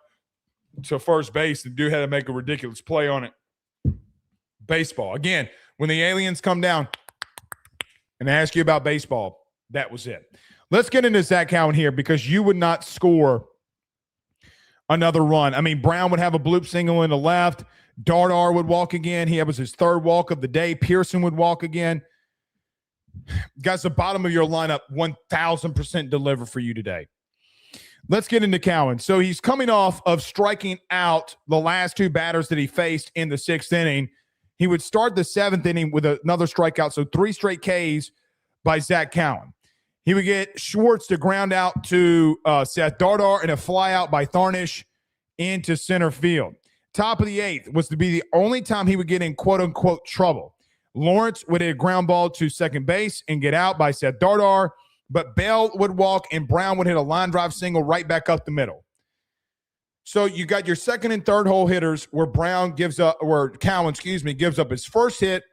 to first base. The dude had to make a ridiculous play on it. Baseball. Again, when the aliens come down and ask you about baseball, that was it. Let's get into Zach Cowan here, because you would not score another run. I mean, Brown would have a bloop single in the left. Dardar would walk again. He was his 3rd walk of the day. Pearson would walk again. Guys, the bottom of your lineup 1,000% deliver for you today. Let's get into Cowan. So he's coming off of striking out the last 2 batters that he faced in the 6th inning. He would start the 7th inning with another strikeout, so 3 straight Ks by Zach Cowan. He would get Schwartz to ground out to Seth Dardar and a fly out by Tharnish into center field. Top of the 8th was to be the only time he would get in quote-unquote trouble. Lawrence would hit a ground ball to second base and get out by Seth Dardar, but Bell would walk and Brown would hit a line drive single right back up the middle. So you got your 2nd and 3rd hole hitters where Cowan gives up his first hit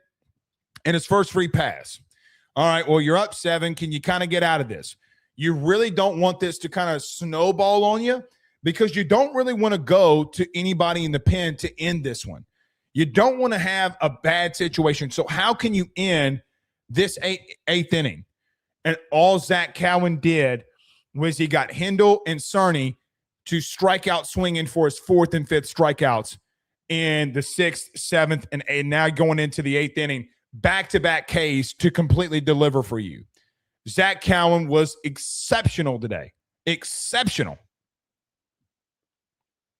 and his first free pass. All right, well, you're up 7. Can you kind of get out of this? You really don't want this to kind of snowball on you, because you don't really want to go to anybody in the pen to end this one. You don't want to have a bad situation. So how can you end this 8th inning? And all Zach Cowan did was he got Hindle and Cerny to strike out swinging for his 4th and 5th strikeouts in the 6th, 7th, and 8th. Now going into the 8th inning, back-to-back Ks to completely deliver for you. Zach Cowan was exceptional today. Exceptional.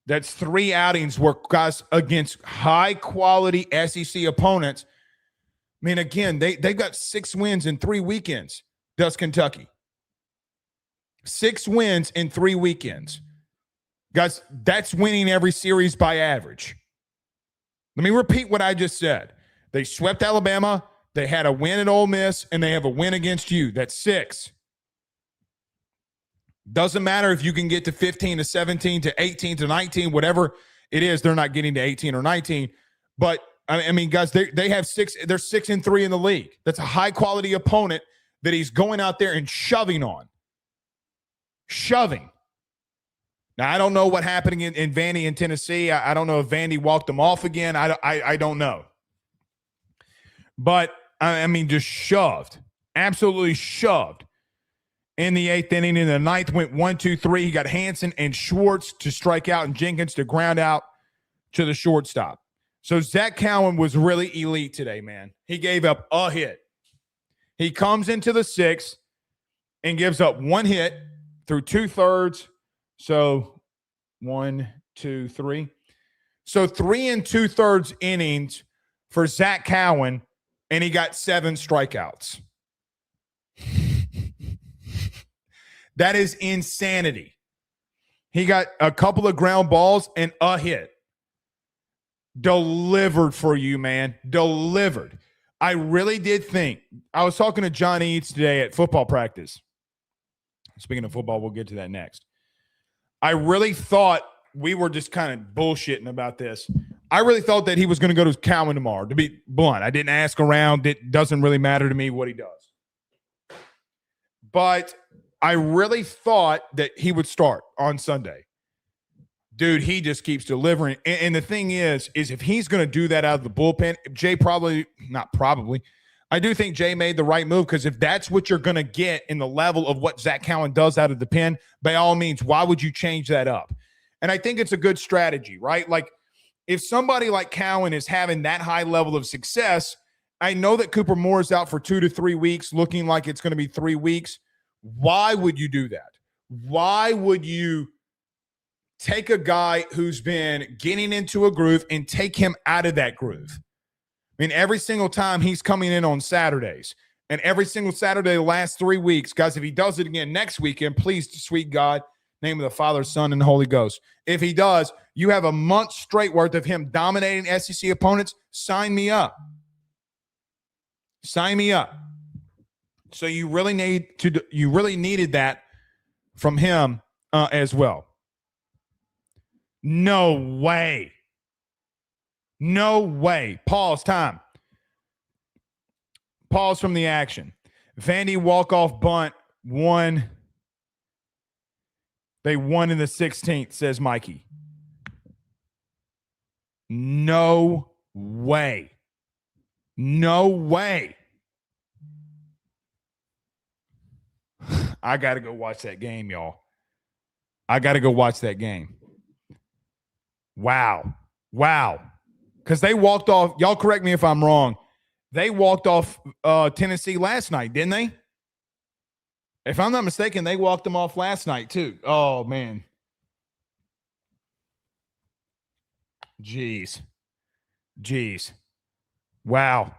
That's 3 outings where guys against high-quality SEC opponents. I mean, again, they've got 6 wins in 3 weekends, does Kentucky. 6 wins in 3 weekends. Guys, that's winning every series by average. Let me repeat what I just said. They swept Alabama, they had a win at Ole Miss, and they have a win against you. That's 6. Doesn't matter if you can get to 15 to 17 to 18 to 19, whatever it is. They're not getting to 18 or 19. But, I mean, guys, they have 6. They're 6-3 in the league. That's a high-quality opponent that he's going out there and shoving on. Shoving. Now, I don't know what happened in Vandy in Tennessee. I don't know if Vandy walked him off again. I don't know. But, I mean, just shoved. Absolutely shoved. In the 8th inning, in the 9th, went 1-2-3. He got Hansen and Schwartz to strike out and Jenkins to ground out to the shortstop. So Zach Cowan was really elite today, man. He gave up a hit. He comes into the 6th and gives up 1 hit through 2/3. So 1, 2, 3. So 3 2/3 innings for Zach Cowan, and he got 7 strikeouts. That is insanity. He got a couple of ground balls and a hit. Delivered for you, man. Delivered. I really did think. I was talking to John Eads today at football practice. Speaking of football, we'll get to that next. I really thought we were just kind of bullshitting about this. I really thought that he was going to go to Cowan tomorrow, to be blunt. I didn't ask around. It doesn't really matter to me what he does. But I really thought that he would start on Sunday. Dude, he just keeps delivering. And the thing is if he's going to do that out of the bullpen, Jay I do think Jay made the right move, because if that's what you're going to get in the level of what Zach Cowan does out of the pen, by all means, why would you change that up? And I think it's a good strategy, right? Like, if somebody like Cowan is having that high level of success, I know that Cooper Moore is out for 2 to 3 weeks, looking like it's going to be 3 weeks. Why would you do that? Why would you take a guy who's been getting into a groove and take him out of that groove. I mean, every single time he's coming in on Saturdays, and every single Saturday the last 3 weeks, guys, if he does it again next weekend, please, sweet God, name of the Father, Son, and the Holy Ghost. If he does, you have a month straight worth of him dominating SEC opponents. Sign me up. Sign me up. So you really needed that from him as well. No way. No way. Pause. Time. Pause from the action. Vandy walk-off bunt won. They won in the 16th, says Mikey. No way. No way. I got to go watch that game, y'all. I got to go watch that game. Wow. Wow. Because they walked off. Y'all correct me if I'm wrong. They walked off Tennessee last night, didn't they? If I'm not mistaken, they walked them off last night too. Oh, man. Jeez. Wow.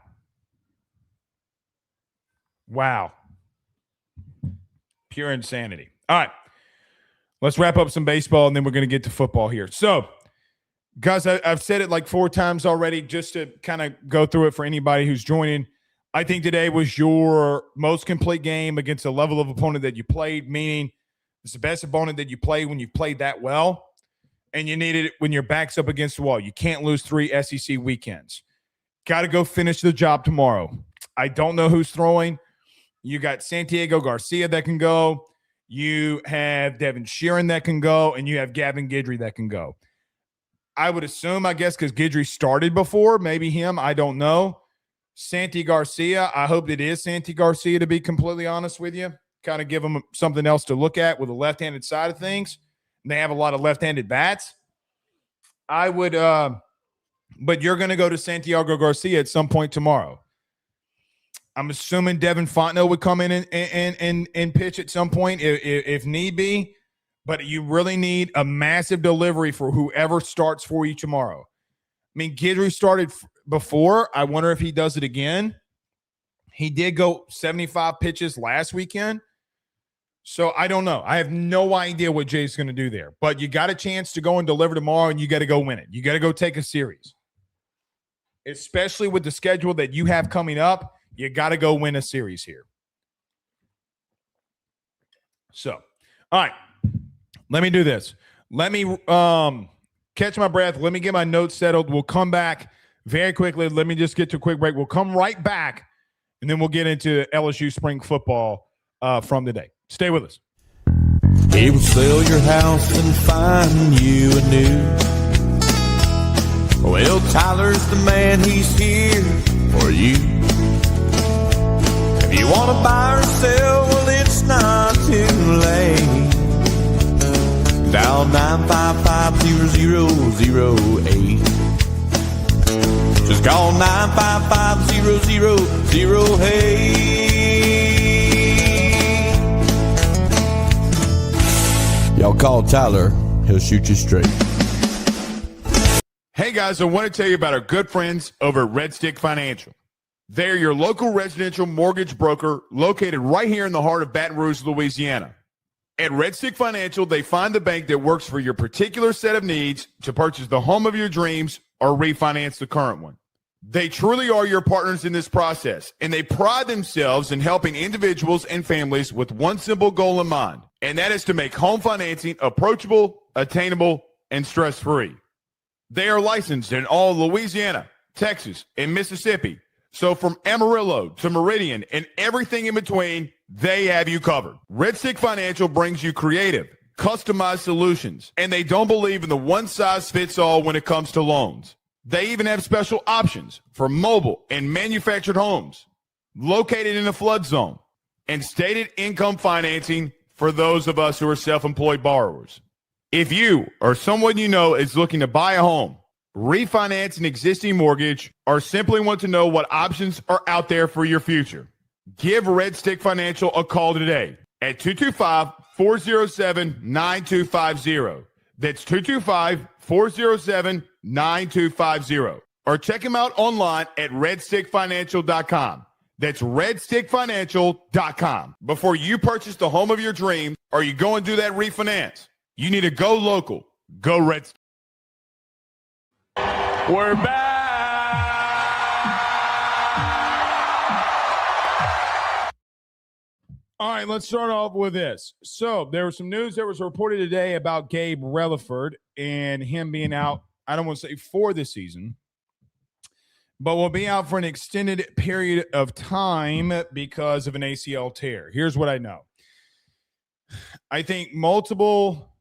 Pure insanity. All right. Let's wrap up some baseball, and then we're going to get to football here. So, guys, I've said it like 4 times already, just to kind of go through it for anybody who's joining. I think today was your most complete game against the level of opponent that you played, meaning it's the best opponent that you played when you've played that well, and you needed it when your back's up against the wall. You can't lose 3 SEC weekends. Got to go finish the job tomorrow. I don't know who's throwing. You got Santiago Garcia that can go. You have Devin Sheeran that can go, and you have Gavin Guidry that can go. I would assume, I guess, because Guidry started before, maybe him, I don't know. Santi Garcia, I hope it is Santi Garcia, to be completely honest with you. Kind of give him something else to look at with the left-handed side of things. And they have a lot of left-handed bats. I would, but you're going to go to Santiago Garcia at some point tomorrow. I'm assuming Devin Fontenot would come in and pitch at some point if need be. But you really need a massive delivery for whoever starts for you tomorrow. I mean, Guidry started before. I wonder if he does it again. He did go 75 pitches last weekend. So I don't know. I have no idea what Jay's going to do there. But you got a chance to go and deliver tomorrow, and you got to go win it. You got to go take a series. Especially with the schedule that you have coming up, you got to go win a series here. So, all right. Let me do this. Let me catch my breath. Let me get my notes settled. We'll come back very quickly. Let me just get to a quick break. We'll come right back, and then we'll get into LSU spring football from today. Stay with us. He will sell your house and find you a new. Well, Tyler's the man. He's here for you. If you want to buy or sell, well, it's not too late. Dial 955-0008. Just call 955-0008. Y'all call Tyler. He'll shoot you straight. Hey, guys, I want to tell you about our good friends over at Red Stick Financial. They're your local residential mortgage broker located right here in the heart of Baton Rouge, Louisiana. At Red Stick Financial, they find the bank that works for your particular set of needs to purchase the home of your dreams or refinance the current one. They truly are your partners in this process, and they pride themselves in helping individuals and families with one simple goal in mind, and that is to make home financing approachable, attainable, and stress-free. They are licensed in all Louisiana, Texas, and Mississippi. So from Amarillo to Meridian and everything in between, they have you covered. Red Stick Financial brings you creative, customized solutions, and they don't believe in the one-size-fits-all when it comes to loans. They even have special options for mobile and manufactured homes located in a flood zone and stated income financing for those of us who are self-employed borrowers. If you or someone you know is looking to buy a home, refinance an existing mortgage, or simply want to know what options are out there for your future, give Red Stick Financial a call today at 225-407-9250. That's 225-407-9250. Or check him out online at redstickfinancial.com. That's redstickfinancial.com. Before you purchase the home of your dreams or you go and do that refinance, you need to go local. Go Red Stick. We're back. All right, let's start off with this. So there was some news that was reported today about Gabe Relaford and him being out, I don't want to say for the season, but will be out for an extended period of time because of an ACL tear. Here's what I know. I think multiple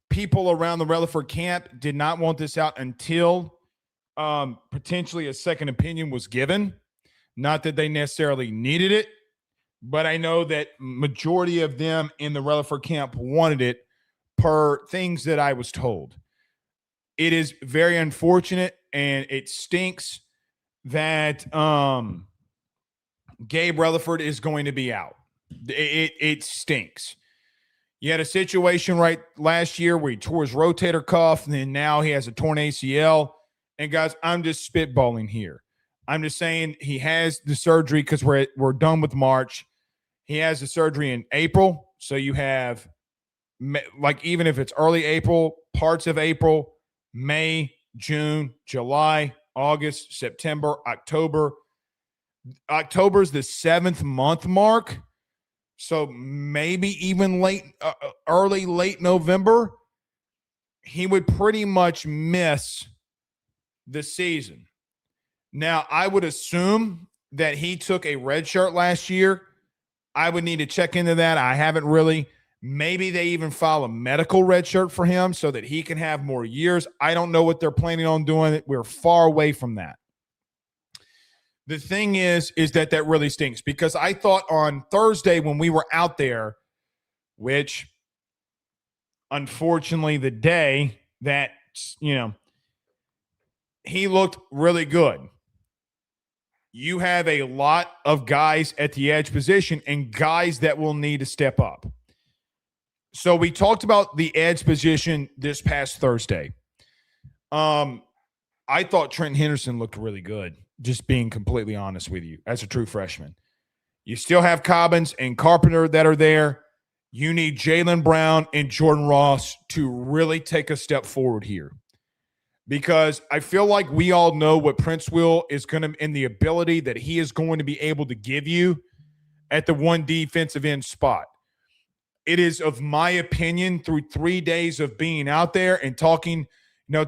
people around the Relaford camp did not want this out until potentially a second opinion was given. Not that they necessarily needed it, but I know that majority of them in the Relaford camp wanted it per things that I was told. It is very unfortunate, and it stinks that Gabe Relaford is going to be out. It stinks. You had a situation right last year where he tore his rotator cuff, and then now he has a torn ACL. And guys, I'm just spitballing here. I'm just saying he has the surgery because we're done with March. He has the surgery in April. So you have, like, even if it's early April, parts of April, May, June, July, August, September, October. October's the 7th month mark. So maybe even late November, he would pretty much miss the season. Now, I would assume that he took a red shirt last year. I would need to check into that. I haven't really. Maybe they even file a medical red shirt for him so that he can have more years. I don't know what they're planning on doing. We're far away from that. The thing is that really stinks because I thought on Thursday when we were out there, which unfortunately the day that, he looked really good. You have a lot of guys at the edge position and guys that will need to step up. So we talked about the edge position this past Thursday. I thought Trent Henderson looked really good, just being completely honest with you, as a true freshman. You still have Cobbins and Carpenter that are there. You need Jaylen Brown and Jordan Ross to really take a step forward here. Because I feel like we all know what Prince Will is going to, and the ability that he is going to be able to give you at the one defensive end spot. It is, of my opinion, through 3 days of being out there and talking,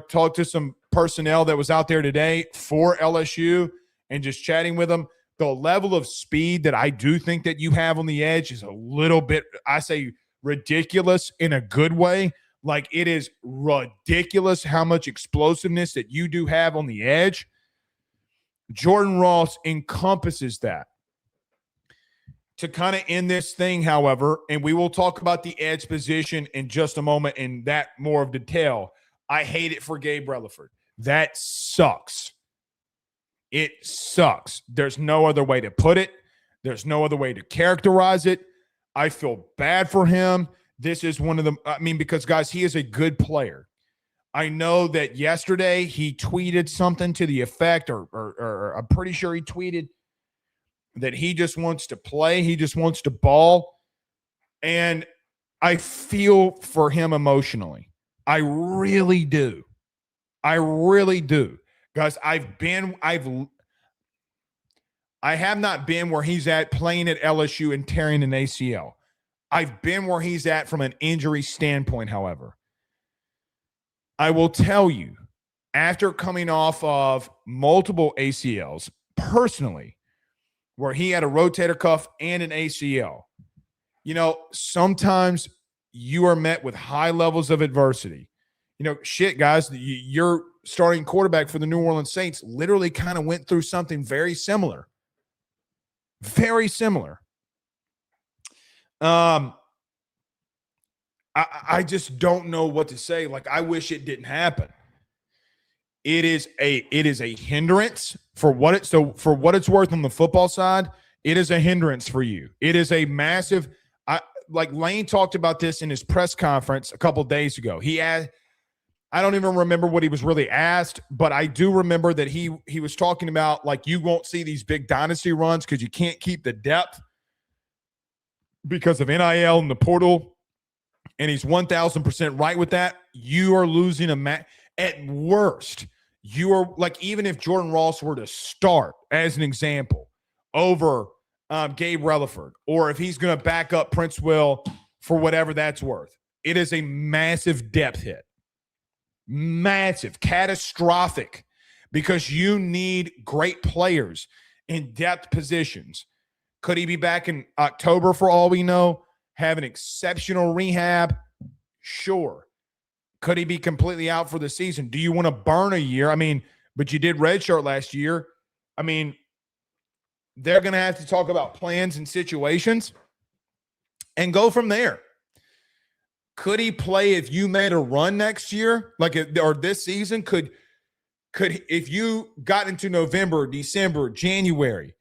talk to some personnel that was out there today for LSU and just chatting with them. The level of speed that I do think that you have on the edge is a little bit, I say, ridiculous in a good way. Like, it is ridiculous how much explosiveness that you do have on the edge. Jordan Ross encompasses that. To kind of end this thing, however, and we will talk about the edge position in just a moment in that more of detail, I hate it for Gabe Relaford. That sucks. It sucks. There's no other way to put it. There's no other way to characterize it. I feel bad for him. This is one of the, because, guys, he is a good player. I know that yesterday he tweeted something to the effect, or I'm pretty sure he tweeted that he just wants to play. He just wants to ball. And I feel for him emotionally. I really do. I really do. Guys, I have not been where he's at playing at LSU and tearing an ACL. I've been where he's at from an injury standpoint, however. I will tell you, after coming off of multiple ACLs, personally, where he had a rotator cuff and an ACL, sometimes you are met with high levels of adversity. Shit, guys, your starting quarterback for the New Orleans Saints literally kind of went through something very similar. Very similar. I just don't know what to say. Like, I wish it didn't happen. It is a hindrance for what it's worth on the football side. It is a hindrance for you. It is a massive. like Lane talked about this in his press conference a couple days ago. I don't even remember what he was really asked, but I do remember that he was talking about, like, you won't see these big dynasty runs because you can't keep the depth because of NIL and the portal. And he's 1,000% right with that. You are losing a match. At worst, you are, like, even if Jordan Ross were to start, as an example, over Gabe Relaford, or if he's going to back up Prince Will for whatever that's worth, it is a massive depth hit. Massive, catastrophic, because you need great players in depth positions. Could he be back in October for all we know? Have an exceptional rehab? Sure. Could he be completely out for the season? Do you want to burn a year? I mean, but you did redshirt last year. I mean, they're going to have to talk about plans and situations and go from there. Could he play if you made a run next year, or this season? Could if you got into November, December, January,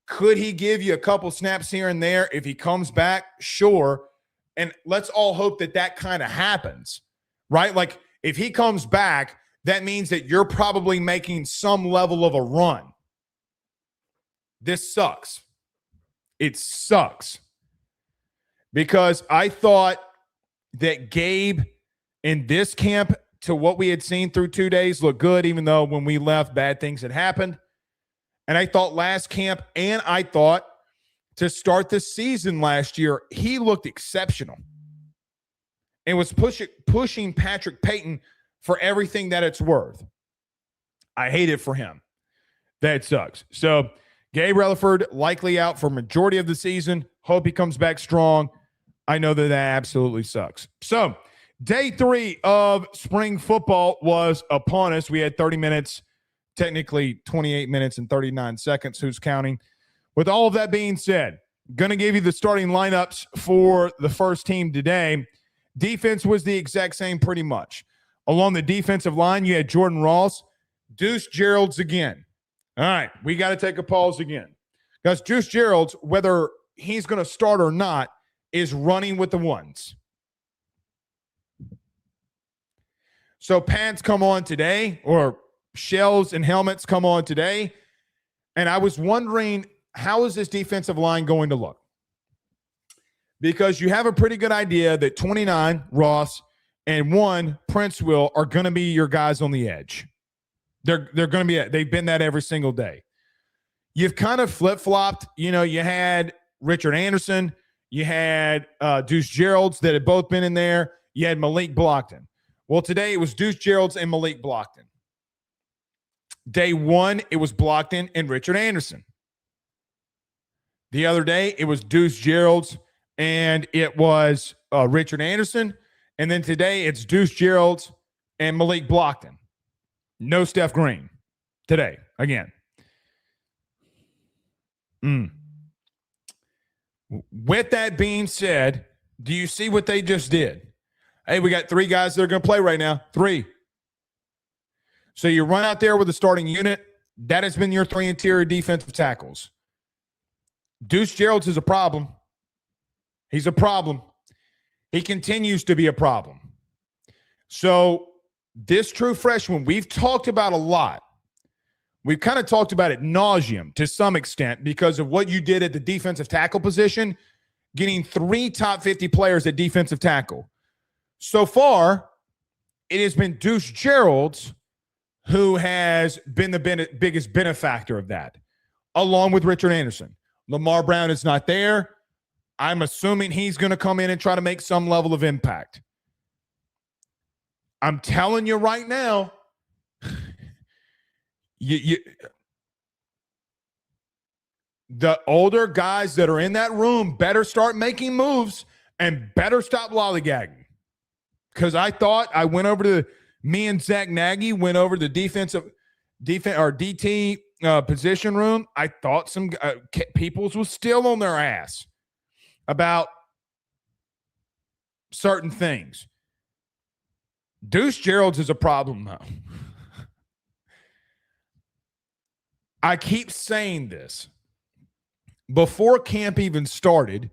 could he give you a couple snaps here and there if he comes back? Sure. And let's all hope that kind of happens, right? Like, if he comes back, that means that you're probably making some level of a run. This sucks. It sucks. Because I thought that Gabe in this camp, to what we had seen through 2 days, looked good, even though when we left, bad things had happened. And I thought last camp, and I thought to start the season last year, he looked exceptional and was pushing Patrick Payton for everything that it's worth. I hate it for him. That sucks. So Gabe Relaford likely out for majority of the season. Hope he comes back strong. I know that absolutely sucks. So day 3 of spring football was upon us. We had 30 minutes, technically 28 minutes and 39 seconds. Who's counting? With all of that being said, going to give you the starting lineups for the first team today. Defense was the exact same pretty much. Along the defensive line, you had Jordan Ross, Deuce Gerald's again. All right, we got to take a pause again. Because Deuce Gerald's, whether he's going to start or not, is running with the ones. So pads come on today, or shells and helmets come on today. And I was wondering, how is this defensive line going to look? Because you have a pretty good idea that 29, Ross, and 1, Prince Will, are going to be your guys on the edge. They're going to be, they've been that every single day. You've kind of flip-flopped. You know, you had Richard Anderson. You had Deuce Gerald's that had both been in there. You had Malik Blockton. Well, today it was Deuce Gerald's and Malik Blockton. Day 1, it was Blockton and Richard Anderson. The other day, it was Deuce Gerald's and it was Richard Anderson. And then today, it's Deuce Gerald's and Malik Blockton. No Steph Green today, again. With that being said, do you see what they just did? Hey, we got 3 guys that are going to play right now. 3. So you run out there with a starting unit. That has been your 3 interior defensive tackles. Deuce Gerald's is a problem. He's a problem. He continues to be a problem. So this true freshman, we've talked about a lot. We've kind of talked about it nauseum to some extent because of what you did at the defensive tackle position, getting 3 top 50 players at defensive tackle. So far, it has been Deuce Gerald's who has been the biggest benefactor of that, along with Richard Anderson. Lamar Brown is not there. I'm assuming he's going to come in and try to make some level of impact. I'm telling you right now, the older guys that are in that room better start making moves and better stop lollygagging. Because I thought I went over to me and Zach Nagy went over to the DT position room. I thought some peoples was still on their ass about certain things. Deuce Gerald's is a problem, though. I keep saying this. Before camp even started,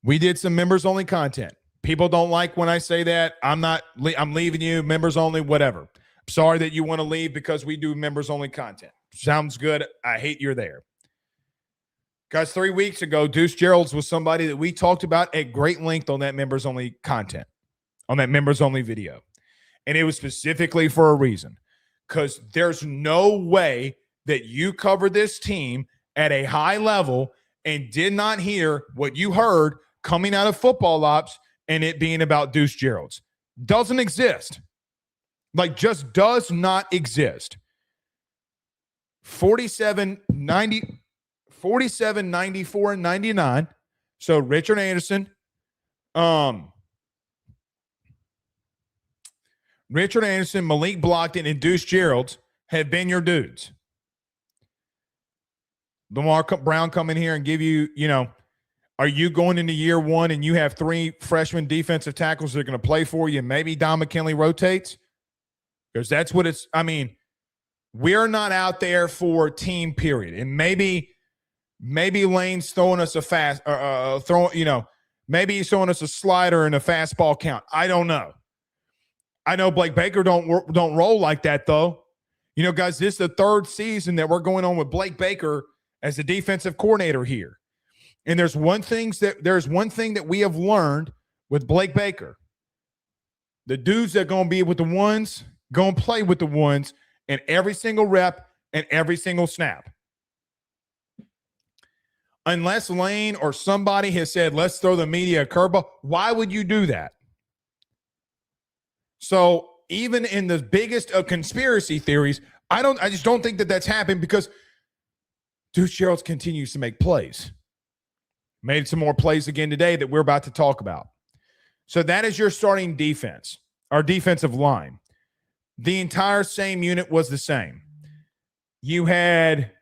We did some members only content. People don't like when I say that. I'm leaving you, members only, whatever. Sorry that you want to leave because we do members only content. Sounds good. I hate you're there. Guys, 3 weeks ago, Deuce Gerald's was somebody that we talked about at great length on that members only content, on that members only video. And it was specifically for a reason, because there's no way that you covered this team at a high level and did not hear what you heard coming out of Football Ops and it being about Deuce Gerald's. Doesn't exist. Like, just does not exist. 47, 94, and 99. So Richard Anderson, Malik Blockton, and Deuce Gerald have been your dudes. Lamar Brown come in here and give you, are you going into year one and you have 3 freshman defensive tackles that are going to play for you and maybe Don McKinley rotates? Because that's what it's, we're not out there for team period. And maybe Lane's throwing us a maybe he's throwing us a slider and a fastball count. I don't know. I know Blake Baker don't roll like that, though. Guys, this is the 3rd season that we're going on with Blake Baker as the defensive coordinator here. And there's one thing that we have learned with Blake Baker. The dudes that are going to be with the ones, going to play with the ones in every single rep and every single snap. Unless Lane or somebody has said, let's throw the media a curveball, why would you do that? So even in the biggest of conspiracy theories, I just don't think that that's happened, because Deuce Gerald continues to make plays. Made some more plays again today that we're about to talk about. So that is your starting defense, our defensive line. The entire same unit was the same. You had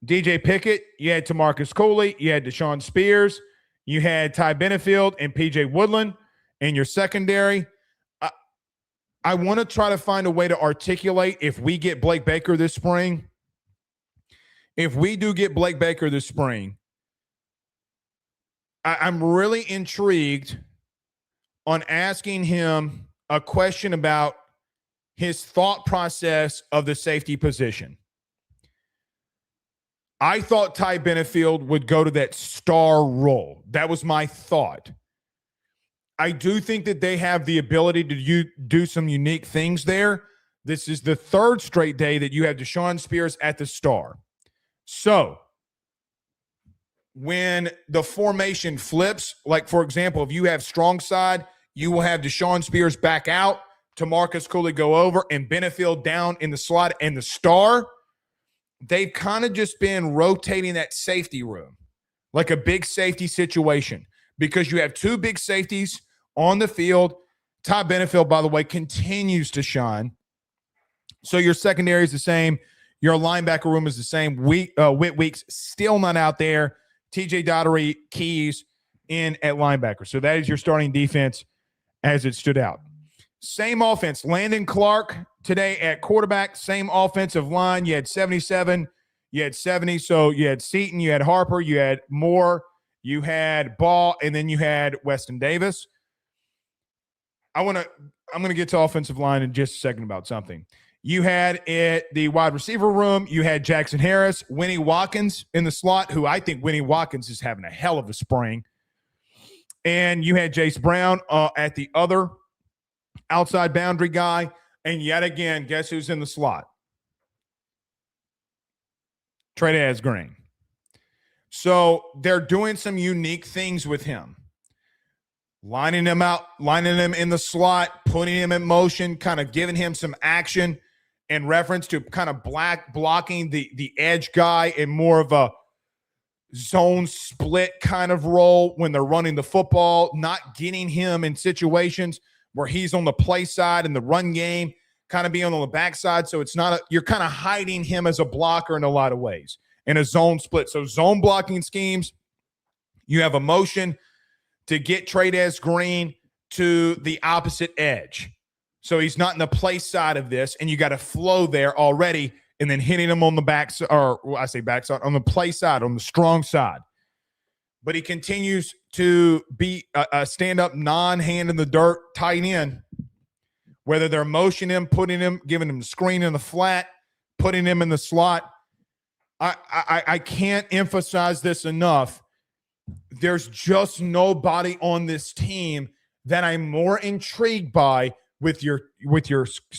DJ Pickett, you had Tamarcus Cooley, you had Deshaun Spears, you had Ty Benefield and PJ Woodland in your secondary. I want to try to find a way to articulate if we get Blake Baker this spring. If we do get Blake Baker this spring, I'm really intrigued on asking him a question about his thought process of the safety position. I thought Ty Benefield would go to that star role. That was my thought. I do think that they have the ability to do some unique things there. This is the 3rd straight day that you have Deshaun Spears at the star. So when the formation flips, like, for example, if you have strong side, you will have Deshaun Spears back out, Tamarcus Cooley go over, and Benefield down in the slot and the star. They've kind of just been rotating that safety room like a big safety situation, because you have 2 big safeties on the field. Ty Benefield, by the way, continues to shine. So your secondary is the same. Your linebacker room is the same. Whit Weeks still not out there. TJ Daugherty, Keys in at linebacker. So that is your starting defense as it stood out. Same offense. Landon Clark today at quarterback. Same offensive line. You had 77. You had 70. So you had Seaton. You had Harper. You had Moore. You had Ball. And then you had Weston Davis. I'm going to get to offensive line in just a second about something. You had at the wide receiver room, you had Jackson Harris, Winnie Watkins in the slot, who I think Winnie Watkins is having a hell of a spring. And you had Jace Brown at the other outside boundary guy. And yet again, guess who's in the slot? Tre'Davious Green. So they're doing some unique things with him. Lining him out, lining him in the slot, putting him in motion, kind of giving him some action in reference to kind of blocking the edge guy in more of a zone split kind of role when they're running the football, not getting him in situations where he's on the play side in the run game, kind of being on the backside. So it's not you're kind of hiding him as a blocker in a lot of ways in a zone split. So zone blocking schemes, you have a motion to get Tre'Davious Green to the opposite edge. So he's not in the play side of this, and you got a flow there already, and then hitting him on the back, or I say backside, on the play side, on the strong side. but he continues to be a stand-up, non-hand in the dirt tight end. Whether they're motioning him, putting him, giving him the screen in the flat, putting him in the slot. I can't emphasize this enough. There's just nobody on this team that I'm more intrigued by with your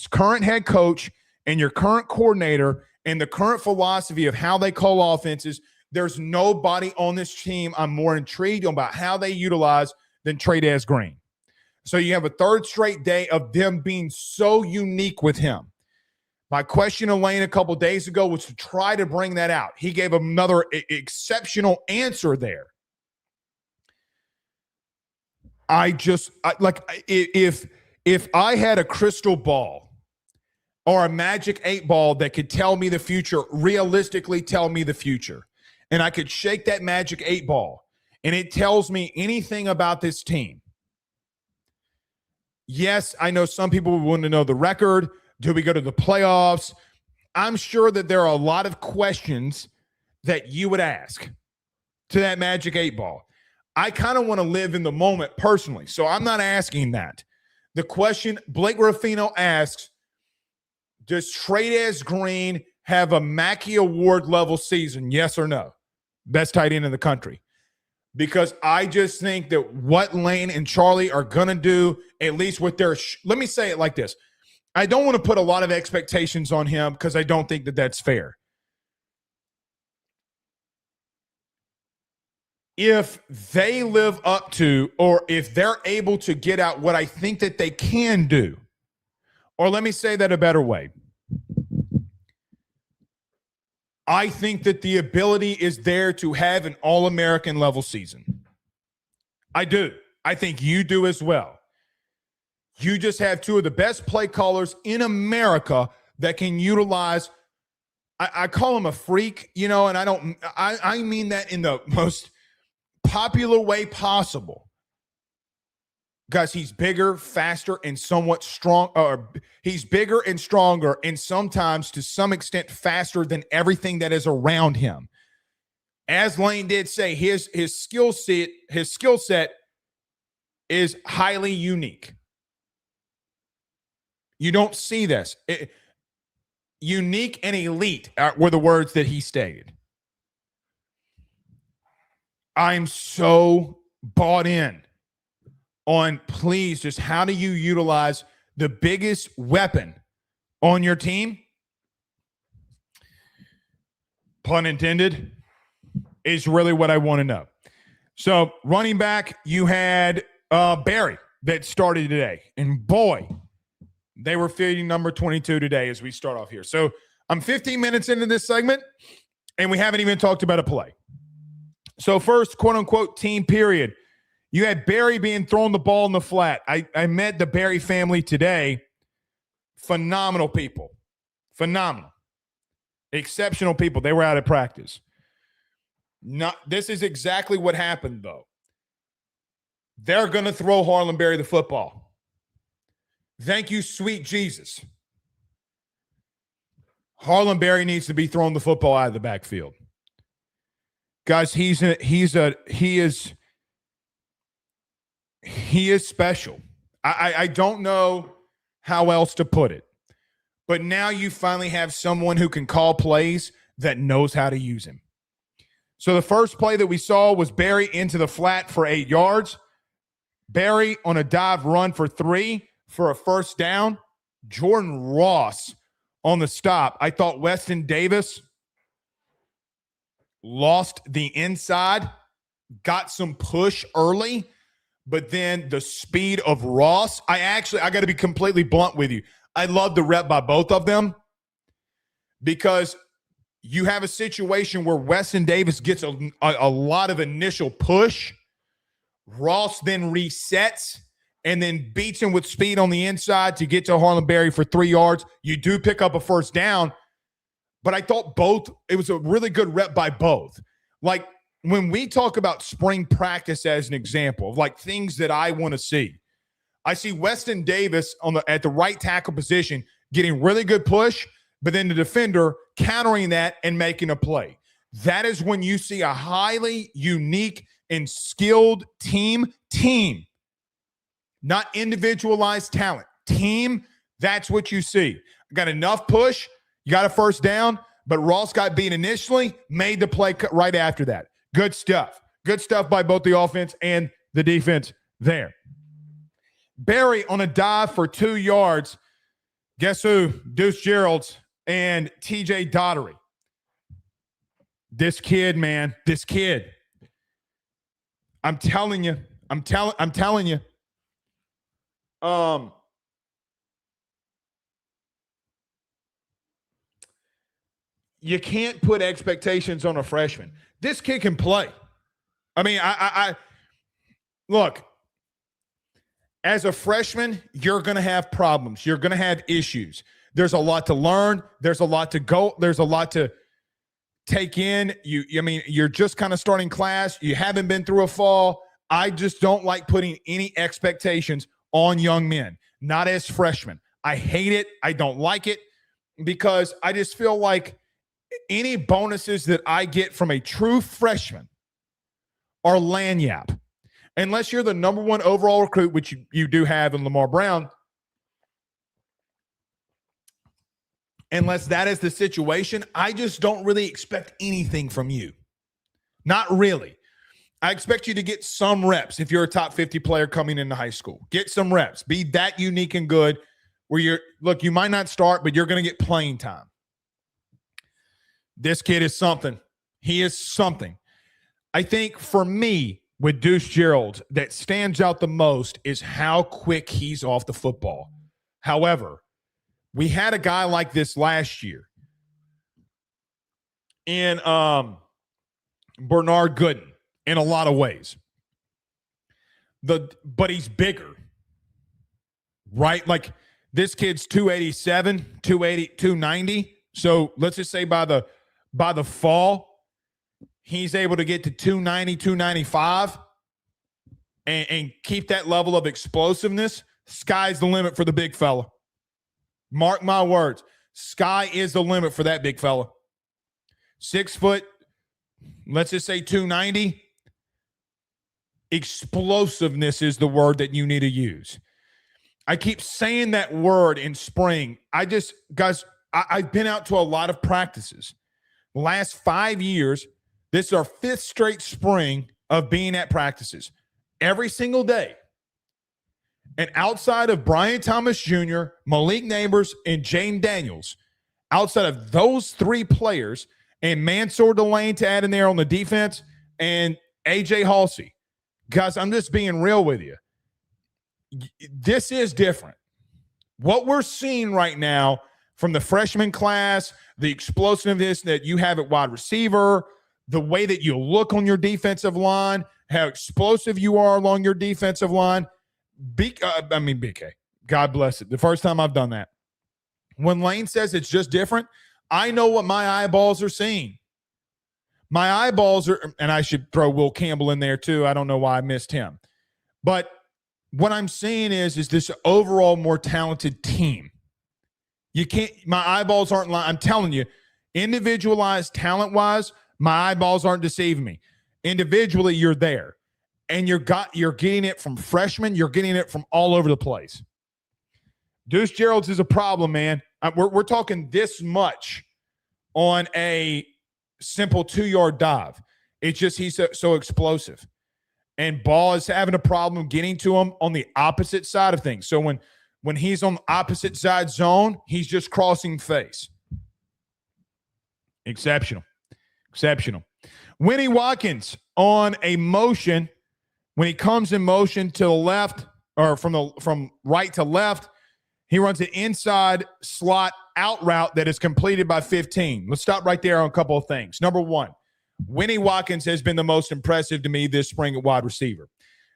current head coach and your current coordinator and the current philosophy of how they call offenses. There's nobody on this team I'm more intrigued about how they utilize than Trey'Dez Green. So you have a third straight day of them being so unique with him. My question to Lane a couple days ago was to try to bring that out. He gave another exceptional answer there. If I had a crystal ball or a magic 8-ball that could tell me the future, realistically tell me the future, and I could shake that magic 8-ball and it tells me anything about this team. Yes, I know some people would want to know the record. Do we go to the playoffs? I'm sure that there are a lot of questions that you would ask to that magic 8-ball. I kind of want to live in the moment personally, so I'm not asking that. The question Blake Ruffino asks, does Trey'Dez Green have a Mackey Award level season? Yes or no? Best tight end in the country. Because I just think that what Lane and Charlie are going to do, at least with their let me say it like this. I don't want to put a lot of expectations on him because I don't think that that's fair. If they live up to, or if they're able to get out what I think that they can do, or let me say that a better way. I think that the ability is there to have an All-American level season. I do. I think you do as well. You just have two of the best play callers in America that can utilize, I call him a freak, and I mean that in the most popular way possible. Guys, he's bigger, faster, and somewhat strong, or he's bigger and stronger, and sometimes to some extent faster than everything that is around him. As Lane did say, his skill set is highly unique. You don't see this. Unique and elite were the words that he stated. I'm so bought in on, please, just how do you utilize the biggest weapon on your team? Pun intended, is really what I want to know. So running back, you had Barry that started today. And boy, they were feeding number 22 today as we start off here. So I'm 15 minutes into this segment, and we haven't even talked about a play. So first, quote-unquote, team period. You had Barry being thrown the ball in the flat. I met the Barry family today. Phenomenal people. Phenomenal. Exceptional people. They were out at practice. This is exactly what happened, though. They're going to throw Harlan Berry the football. Thank you, sweet Jesus. Harlan Berry needs to be throwing the football out of the backfield. Guys, he is special. I don't know how else to put it. But now you finally have someone who can call plays that knows how to use him. So the first play that we saw was Barry into the flat for 8 yards. Barry on a dive run for 3 for a first down. Jordan Ross on the stop. I thought Weston Davis lost the inside, got some push early, but then the speed of Ross, I got to be completely blunt with you. I love the rep by both of them because you have a situation where Weston Davis gets a lot of initial push. Ross then resets and then beats him with speed on the inside to get to Harlan Berry for 3 yards. You do pick up a first down, but I thought it was a really good rep by both. Like when we talk about spring practice as an example of like things that I want to see, I see Weston Davis at the right tackle position getting really good push, but then the defender countering that and making a play. That is when you see a highly unique and skilled team, not individualized talent. Team, that's what you see. Got enough push. You got a first down, but Ross got beat initially, made the play right after that. Good stuff. Good stuff by both the offense and the defense there. Barry on a dive for 2 yards. Guess who? Deuce Geralds and TJ Daughtery. This kid, man. This kid. I'm telling you. I'm telling you. You can't put expectations on a freshman. This kid can play. I mean, I look, as a freshman, you're going to have problems. You're going to have issues. There's a lot to learn. There's a lot to go. There's a lot to take in. You're just kind of starting class. You haven't been through a fall. I just don't like putting any expectations on young men, not as freshmen. I hate it. I don't like it because I just feel like any bonuses that I get from a true freshman are lanyap. Unless you're the number 1 overall recruit, which you do have in Lamar Brown, unless that is the situation, I just don't really expect anything from you. Not really. I expect you to get some reps if you're a top 50 player coming into high school. Get some reps. Be that unique and good where you might not start, but you're going to get playing time. This kid is something. He is something. I think for me, with Deuce Gerald, that stands out the most is how quick he's off the football. However, we had a guy like this last year in Bernard Gooden in a lot of ways. But he's bigger, right? Like this kid's 287, 280, 290. So let's just say by the fall, he's able to get to 290, 295 and keep that level of explosiveness. Sky's the limit for the big fella. Mark my words. Sky is the limit for that big fella. 6 foot, let's just say 290. Explosiveness is the word that you need to use. I keep saying that word in spring. I've been out to a lot of practices. The last 5 years, this is our 5th straight spring of being at practices every single day. And outside of Brian Thomas Jr., Malik Neighbors, and Jane Daniels, outside of those 3 players, and Mansour Delane to add in there on the defense, and A.J. Halsey, guys, I'm just being real with you. This is different. What we're seeing right now from the freshman class, the explosiveness that you have at wide receiver, the way that you look on your defensive line, how explosive you are along your defensive line. BK, God bless it. The first time I've done that. When Lane says it's just different, I know what my eyeballs are seeing. My eyeballs are, and I should throw Will Campbell in there too. I don't know why I missed him. But what I'm seeing is this overall more talented team. You can't, my eyeballs aren't lying. I'm telling you, individualized talent-wise, my eyeballs aren't deceiving me. Individually, you're there. And you're getting it from freshmen. You're getting it from all over the place. Deuce Geralds is a problem, man. We're talking this much on a simple 2-yard dive. It's just he's so explosive. And Ball is having a problem getting to him on the opposite side of things. So when he's on the opposite side zone, he's just crossing face. Exceptional. Winnie Watkins on a motion. When he comes in motion to the left, or from right to left, he runs an inside slot out route that is completed by 15. Let's stop right there on a couple of things. Number one, Winnie Watkins has been the most impressive to me this spring at wide receiver.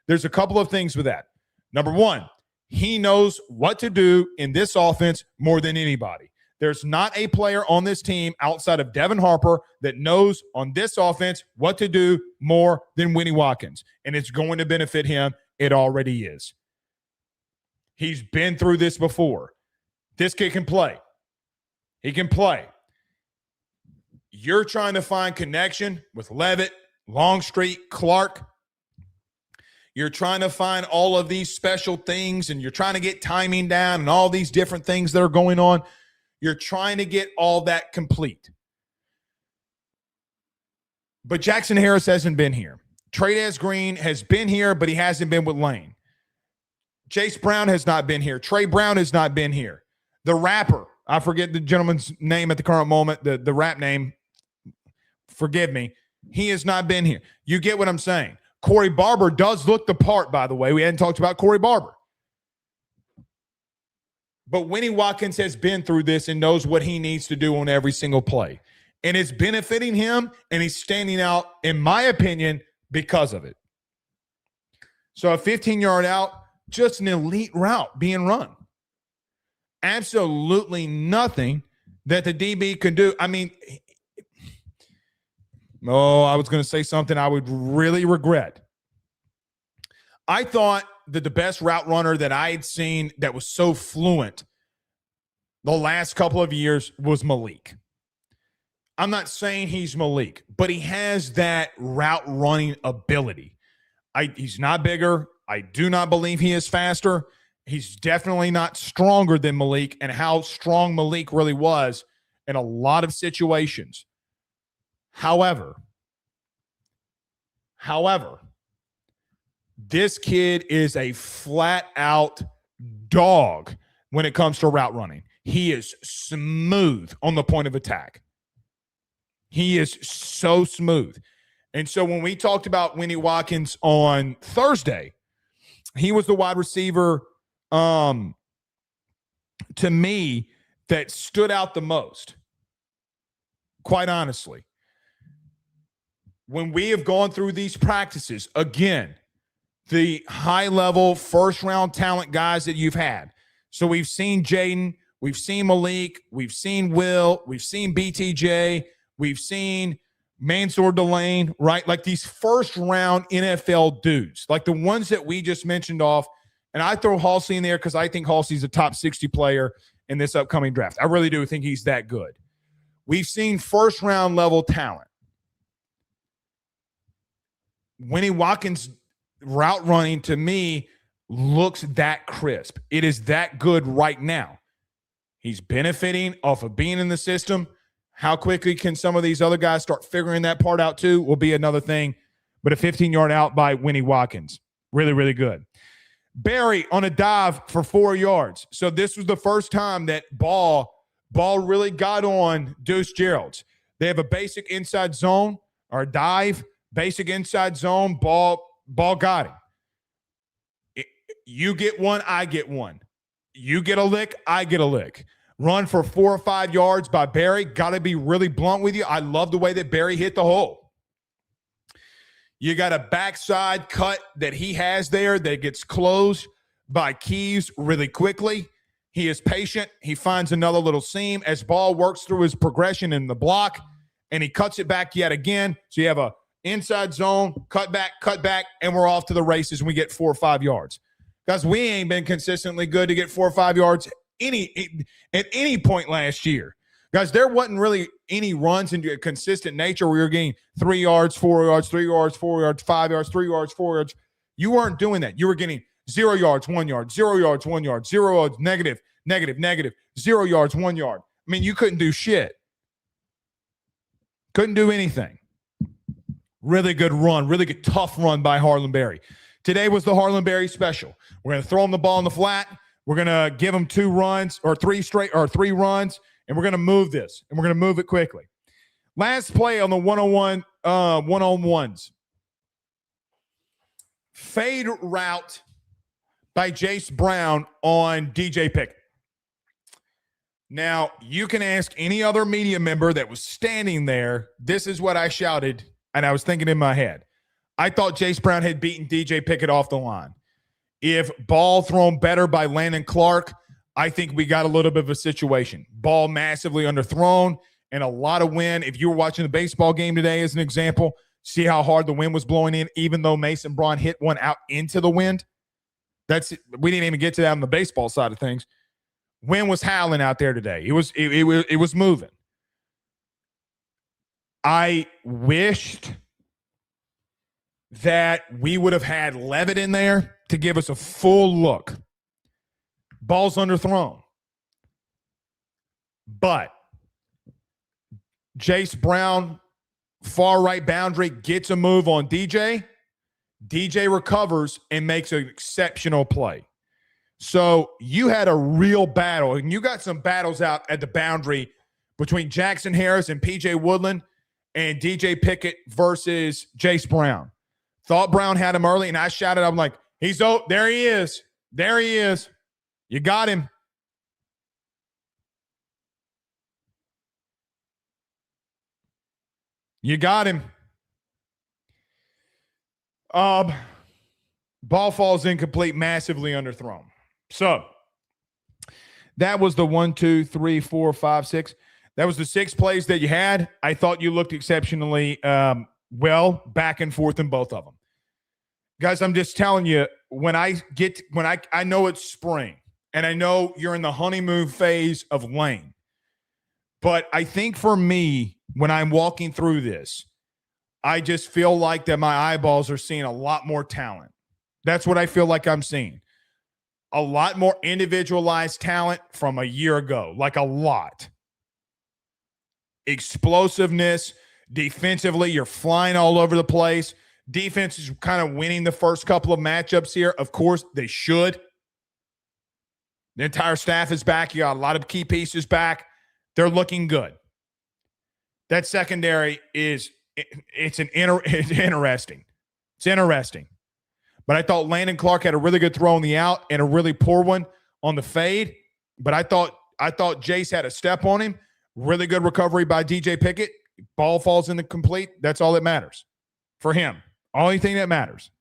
There's a couple of things with that. Number one, he knows what to do in this offense more than anybody. There's not a player on this team outside of Devin Harper that knows on this offense what to do more than Winnie Watkins, and it's going to benefit him. It already is. He's been through this before. This kid can play. He can play. You're trying to find connection with Levitt, Longstreet, Clark. You're trying to find all of these special things, and you're trying to get timing down and all these different things that are going on. You're trying to get all that complete. But Jackson Harris hasn't been here. Trey'Dez Green has been here, but he hasn't been with Lane. Jace Brown has not been here. Trey Brown has not been here. The rapper, I forget the gentleman's name at the current moment, the rap name, forgive me, he has not been here. You get what I'm saying. Corey Barber does look the part, by the way. We hadn't talked about Corey Barber. But Winnie Watkins has been through this and knows what he needs to do on every single play. And it's benefiting him, and he's standing out, in my opinion, because of it. So a 15-yard out, just an elite route being run. Absolutely nothing that the DB can do. I mean, I was going to say something I would really regret. I thought that the best route runner that I had seen that was so fluent the last couple of years was Malik. I'm not saying he's Malik, but he has that route running ability. He's not bigger. I do not believe he is faster. He's definitely not stronger than Malik, and how strong Malik really was in a lot of situations. However, this kid is a flat-out dog when it comes to route running. He is smooth on the point of attack. He is so smooth. And so when we talked about Winnie Watkins on Thursday, he was the wide receiver to me that stood out the most, quite honestly. When we have gone through these practices, again, the high-level first-round talent guys that you've had. So we've seen Jaden, we've seen Malik, we've seen Will, we've seen BTJ, we've seen Mansour Delane, right? Like these first-round NFL dudes, like the ones that we just mentioned off. And I throw Halsey in there because I think Halsey's a top 60 player in this upcoming draft. I really do think he's that good. We've seen first-round level talent. Winnie Watkins' route running, to me, looks that crisp. It is that good right now. He's benefiting off of being in the system. How quickly can some of these other guys start figuring that part out too will be another thing. But a 15-yard out by Winnie Watkins. Really, really good. Barry on a dive for 4 yards. So this was the first time that ball really got on Deuce Gerald's. They have a basic inside zone or a dive, basic inside zone, ball got him. You get one, I get one. You get a lick, I get a lick. Run for 4 or 5 yards by Barry. Got to be really blunt with you. I love the way that Barry hit the hole. You got a backside cut that he has there that gets closed by Keys really quickly. He is patient. He finds another little seam as ball works through his progression in the block, and he cuts it back yet again. So you have a inside zone, cut back, and we're off to the races, and we get 4 or 5 yards. Guys, we ain't been consistently good to get 4 or 5 yards at any point last year. Guys, there wasn't really any runs into a consistent nature where you're getting 3 yards, 4 yards, 3 yards, 4 yards, 5 yards, 3 yards, 4 yards. You weren't doing that. You were getting 0 yards, 1 yard, 0 yards, 1 yard, 0 yards, negative, 0 yards, 1 yard. I mean, you couldn't do shit. Couldn't do anything. Really good run, really good tough run by Harlan Berry. Today was the Harlan Berry special. We're going to throw him the ball in the flat. We're going to give him 2 runs or 3 runs, and we're going to move this, and we're going to move it quickly. Last play on the one-on-ones. Fade route by Jace Brown on DJ Pickett. Now, you can ask any other media member that was standing there. This is what I shouted, and I was thinking in my head. I thought Jace Brown had beaten DJ Pickett off the line. If ball thrown better by Landon Clark, I think we got a little bit of a situation. Ball massively underthrown and a lot of wind. If you were watching the baseball game today as an example, see how hard the wind was blowing in, even though Mason Braun hit one out into the wind. We didn't even get to that on the baseball side of things. Wind was howling out there today. It was moving. I wished that we would have had Levitt in there to give us a full look. Ball's underthrown. But Jace Brown, far right boundary, gets a move on DJ. DJ recovers and makes an exceptional play. So you had a real battle, and you got some battles out at the boundary between Jackson Harris and PJ Woodland and DJ Pickett versus Jace Brown. Thought Brown had him early, and I shouted, I'm like, there he is. There he is. You got him. You got him. Ball falls incomplete, massively underthrown. So that was the 1, 2, 3, 4, 5, 6. That was the 6 plays that you had. I thought you looked exceptionally well back and forth in both of them. Guys, I'm just telling you, I know it's spring, and I know you're in the honeymoon phase of Lane. But I think for me, when I'm walking through this, I just feel like that my eyeballs are seeing a lot more talent. That's what I feel like I'm seeing. A lot more individualized talent from a year ago, like a lot. Explosiveness, defensively, you're flying all over the place. Defense is kind of winning the first couple of matchups here. Of course, they should. The entire staff is back. You got a lot of key pieces back. They're looking good. That secondary it's interesting. It's interesting. But I thought Landon Clark had a really good throw on the out and a really poor one on the fade. But I thought Jace had a step on him. Really good recovery by DJ Pickett. Ball falls in the complete. That's all that matters for him. Only thing that matters.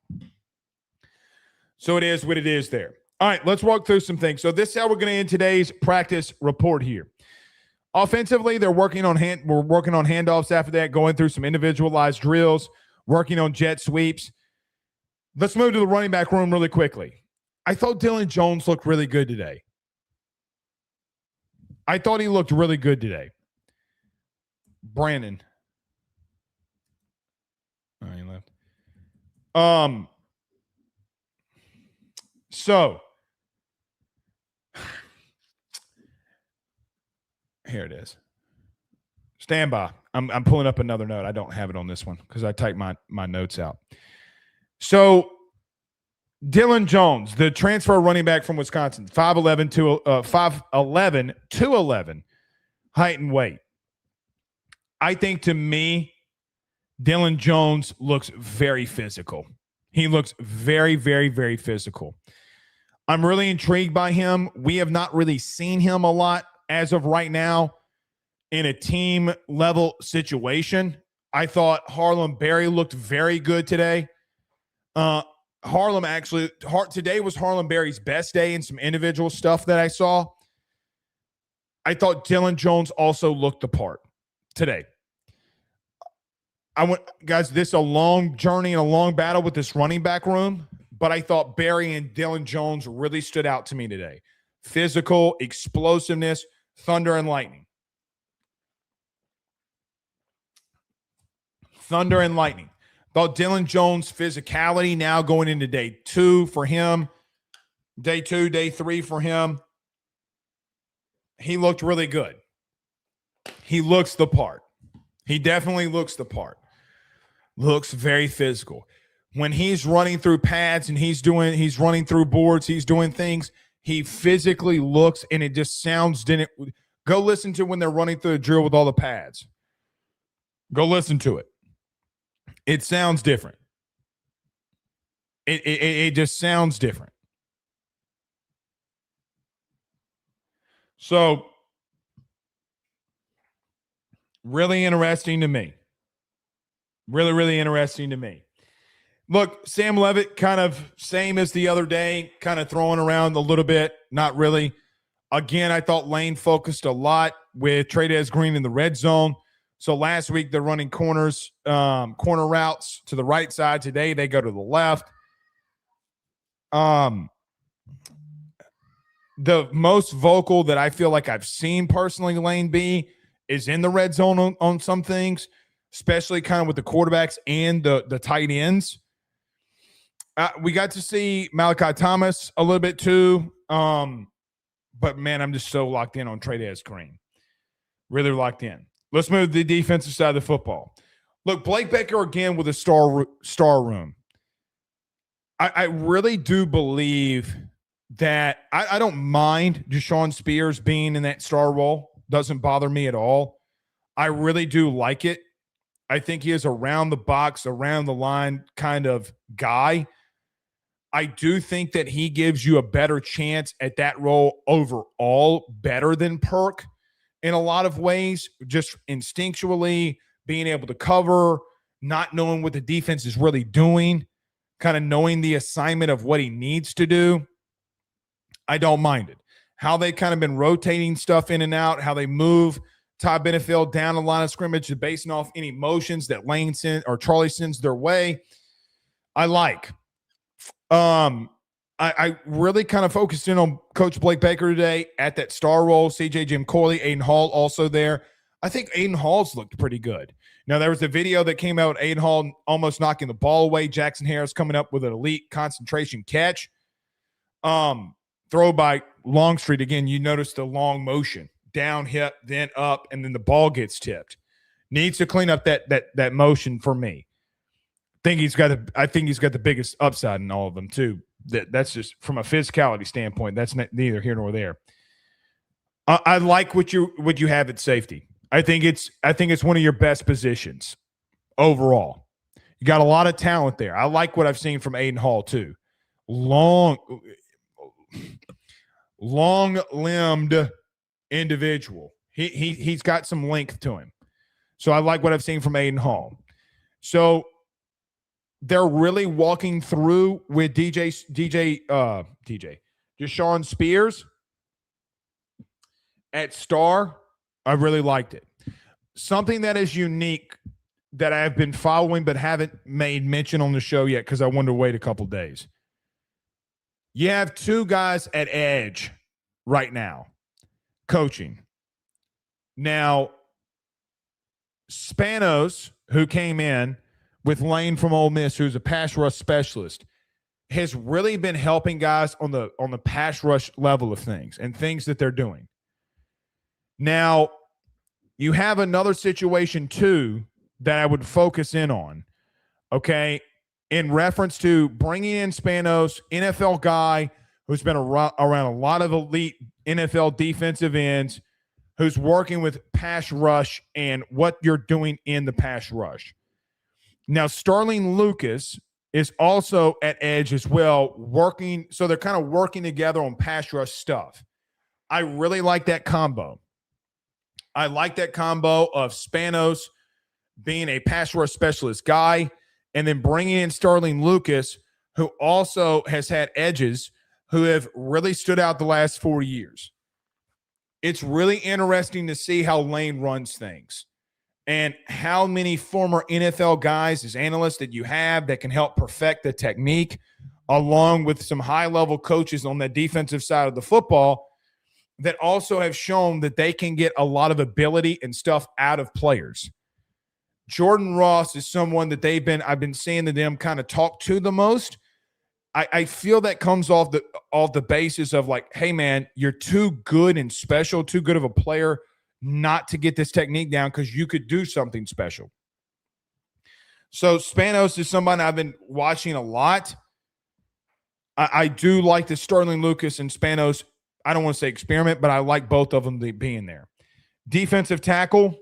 So it is what it is there. All right, let's walk through some things. So this is how we're going to end today's practice report here. Offensively, we're working on handoffs after that, going through some individualized drills, working on jet sweeps. Let's move to the running back room really quickly. I thought Dylan Jones looked really good today. I thought he looked really good today. Brandon. Oh, he left. So here it is. Stand by. I'm pulling up another note. I don't have it on this one because I typed my notes out. So Dylan Jones, the transfer running back from Wisconsin, 5'11", 211 height and weight. I think to me, Dylan Jones looks very physical. He looks very, very, very physical. I'm really intrigued by him. We have not really seen him a lot as of right now in a team level situation. I thought Harlem Berry looked very good today. Today was Harlem Berry's best day in some individual stuff that I saw. I thought Dylan Jones also looked the part today. Guys, this is a long journey and a long battle with this running back room, but I thought Berry and Dylan Jones really stood out to me today. Physical, explosiveness, thunder and lightning. Thunder and lightning. Thought Dylan Jones' physicality now going into day 2 for him. Day 2, day 3 for him. He looked really good. He looks the part. He definitely looks the part. Looks very physical. When he's running through pads and he's running through boards, he's doing things, he physically looks, and it just sounds didn't. Go listen to when they're running through the drill with all the pads. Go listen to it. It sounds different. It just sounds different. So, really interesting to me. Really, really interesting to me. Look, Sam Levitt, kind of same as the other day, kind of throwing around a little bit. Not really. Again, I thought Lane focused a lot with Trey'Dez Green in the red zone. So last week they're running corner routes to the right side. Today they go to the left. The most vocal that I feel like I've seen personally Lane be is in the red zone on some things, especially kind of with the quarterbacks and the tight ends. We got to see Malachi Thomas a little bit too. But man, I'm just so locked in on Trey Green. Really locked in. Let's move to the defensive side of the football. Look, Blake Baker again with a star room. I really do believe that I don't mind Deshaun Spears being in that star role. Doesn't bother me at all. I really do like it. I think he is around the box, around the line kind of guy. I do think that he gives you a better chance at that role overall, better than Perk in a lot of ways, just instinctually being able to cover, not knowing what the defense is really doing, kind of knowing the assignment of what he needs to do. I don't mind it. How they kind of been rotating stuff in and out, how they move Todd Benefield down the line of scrimmage, basing off any motions that Lane sends or Charlie sends their way. I like. I really kind of focused in on Coach Blake Baker today at that star role. CJ Jim Corley, Aiden Hall also there. I think Aiden Hall's looked pretty good. Now, there was a video that came out, Aiden Hall almost knocking the ball away. Jackson Harris coming up with an elite concentration catch. Throw by Longstreet. Again, you notice the long motion. Down, hip, then up, and then the ball gets tipped. Needs to clean up that motion for me. I think he's got the biggest upside in all of them too. That's just from a physicality standpoint. That's neither here nor there. I like what you have at safety. I think it's one of your best positions overall. You got a lot of talent there. I like what I've seen from Aiden Hall too. Long-limbed individual. He's got some length to him. So I like what I've seen from Aiden Hall. So they're really walking through with Deshaun Spears at star. I really liked it. Something that is unique that I have been following but haven't made mention on the show yet because I wanted to wait a couple days. You have two guys at edge right now coaching. Now, Spanos, who came in with Lane from Ole Miss, who's a pass rush specialist, has really been helping guys on the pass rush level of things and things that they're doing. Now, you have another situation, too, that I would focus in on, okay, in reference to bringing in Spanos, NFL guy who's been around a lot of elite NFL defensive ends, who's working with pass rush and what you're doing in the pass rush. Now, Sterling Lucas is also at edge as well, working. So they're kind of working together on pass rush stuff. I really like that combo. I like that combo of Spanos being a pass rush specialist guy and then bringing in Sterling Lucas, who also has had edges who have really stood out the last 4 years. It's really interesting to see how Lane runs things and how many former NFL guys as analysts that you have that can help perfect the technique, along with some high-level coaches on the defensive side of the football that also have shown that they can get a lot of ability and stuff out of players. Jordan Ross is someone that I've been seeing them kind of talk to the most. I feel that comes off the basis of like, hey man, you're too good and special, too good of a player not to get this technique down because you could do something special. So Spanos is somebody I've been watching a lot. I do like the Sterling Lucas and Spanos. I don't want to say experiment, but I like both of them being there. Defensive tackle,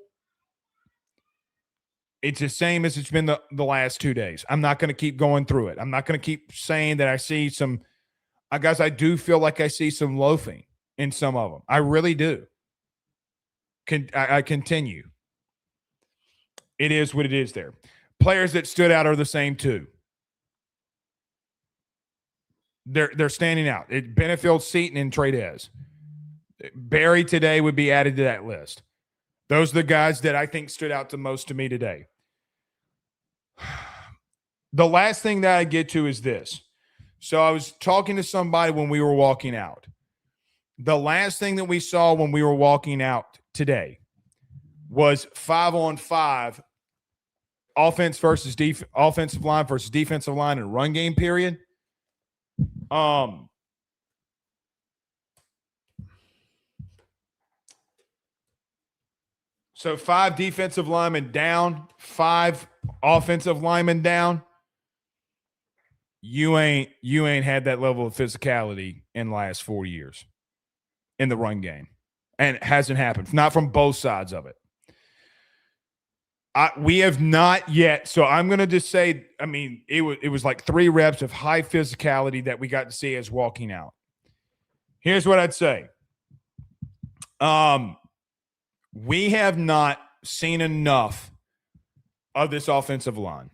it's the same as it's been the last 2 days. I'm not going to keep going through it. I'm not going to keep saying that I see some – guys, I do feel like I see some loafing in some of them. I really do. I continue. It is what it is there. Players that stood out are the same too. They're standing out. Benefield, Seaton, and Trey. Barry today would be added to that list. Those are the guys that I think stood out the most to me today. The last thing that I get to is this. So I was talking to somebody when we were walking out. The last thing that we saw when we were walking out today was 5-on-5 offensive line versus defensive line in run game period. So 5 defensive linemen down, 5 offensive linemen down. You ain't had that level of physicality in the last 4 years in the run game. And it hasn't happened. Not from both sides of it. We have not yet. So I'm going to just say, I mean, it was like 3 reps of high physicality that we got to see as walking out. Here's what I'd say. We have not seen enough of this offensive line.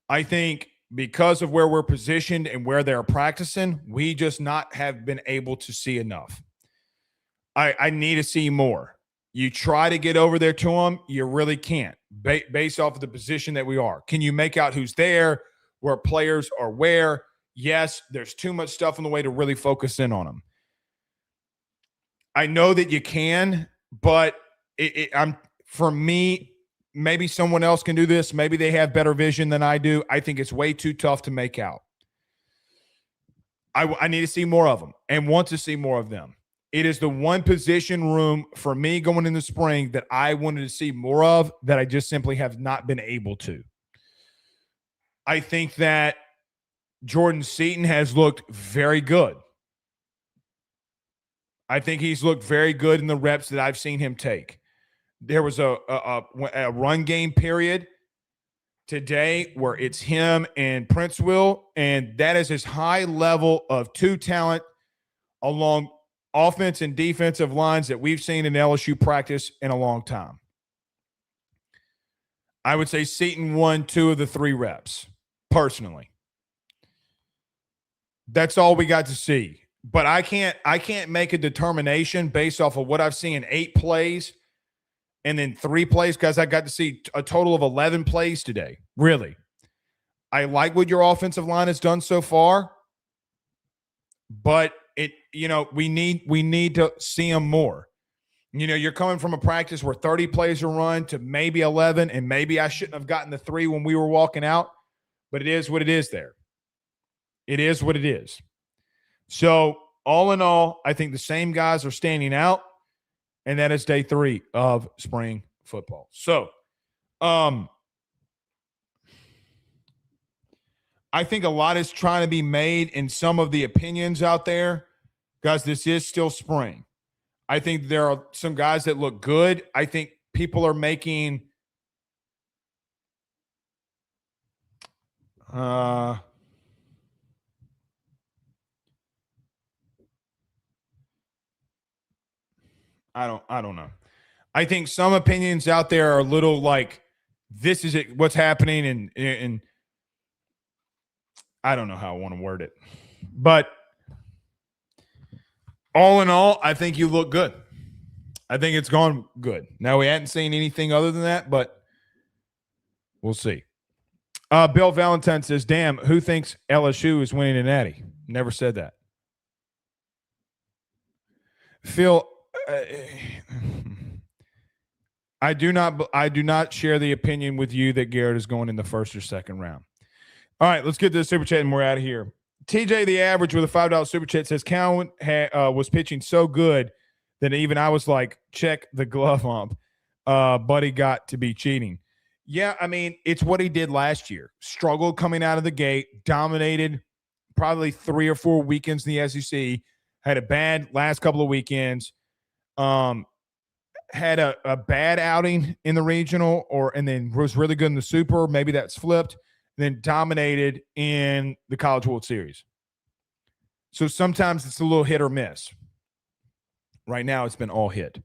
I think because of where we're positioned and where they're practicing, we just not have been able to see enough. I need to see more. You try to get over there to them, you really can't, based off of the position that we are. Can you make out who's there, where players are where? Yes, there's too much stuff in the way to really focus in on them. I know that you can, but for me, maybe someone else can do this. Maybe they have better vision than I do. I think it's way too tough to make out. I need to see more of them and want to see more of them. It is the one position room for me going in the spring that I wanted to see more of that I just simply have not been able to. I think that Jordan Seaton has looked very good. I think he's looked very good in the reps that I've seen him take. There was a run game period today where it's him and Princeville, and that is his high level of 2 talent along offense and defensive lines that we've seen in LSU practice in a long time. I would say Seaton won 2 of the 3 reps, personally. That's all we got to see. But I can't make a determination based off of what I've seen in 8 plays and then 3 plays, because I got to see a total of 11 plays today. Really. I like what your offensive line has done so far, but we need to see them more. You're coming from a practice where 30 plays are run to maybe 11, and maybe I shouldn't have gotten the 3 when we were walking out, but it is what it is there. It is what it is. So all in all, I think the same guys are standing out, and that is day 3 of spring football. So I think a lot is trying to be made in some of the opinions out there. Guys, this is still spring. I think there are some guys that look good. I think people are making I don't know. I think some opinions out there are a little like, this is it, what's happening, and I don't know how I want to word it. But all in all, I think you look good. I think it's gone good. Now, we hadn't seen anything other than that, but we'll see. Bill Valentine says, damn, who thinks LSU is winning a natty? Never said that. Phil, I do not share the opinion with you that Garrett is going in the first or second round. All right, let's get to the super chat and we're out of here. TJ the Average with a $5 super chat says Cowan was pitching so good that even I was like, check the glove ump. Buddy got to be cheating. Yeah, I mean, it's what he did last year. Struggled coming out of the gate, dominated probably 3 or 4 weekends in the SEC, had a bad last couple of weekends, had a bad outing in the regional, and then was really good in the super. Maybe that's flipped. Then dominated in the College World Series. So sometimes it's a little hit or miss. Right now, it's been all hit.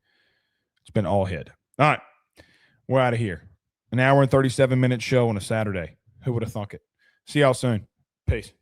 It's been all hit. All right, we're out of here. An hour and 37-minute show on a Saturday. Who would have thunk it? See y'all soon. Peace.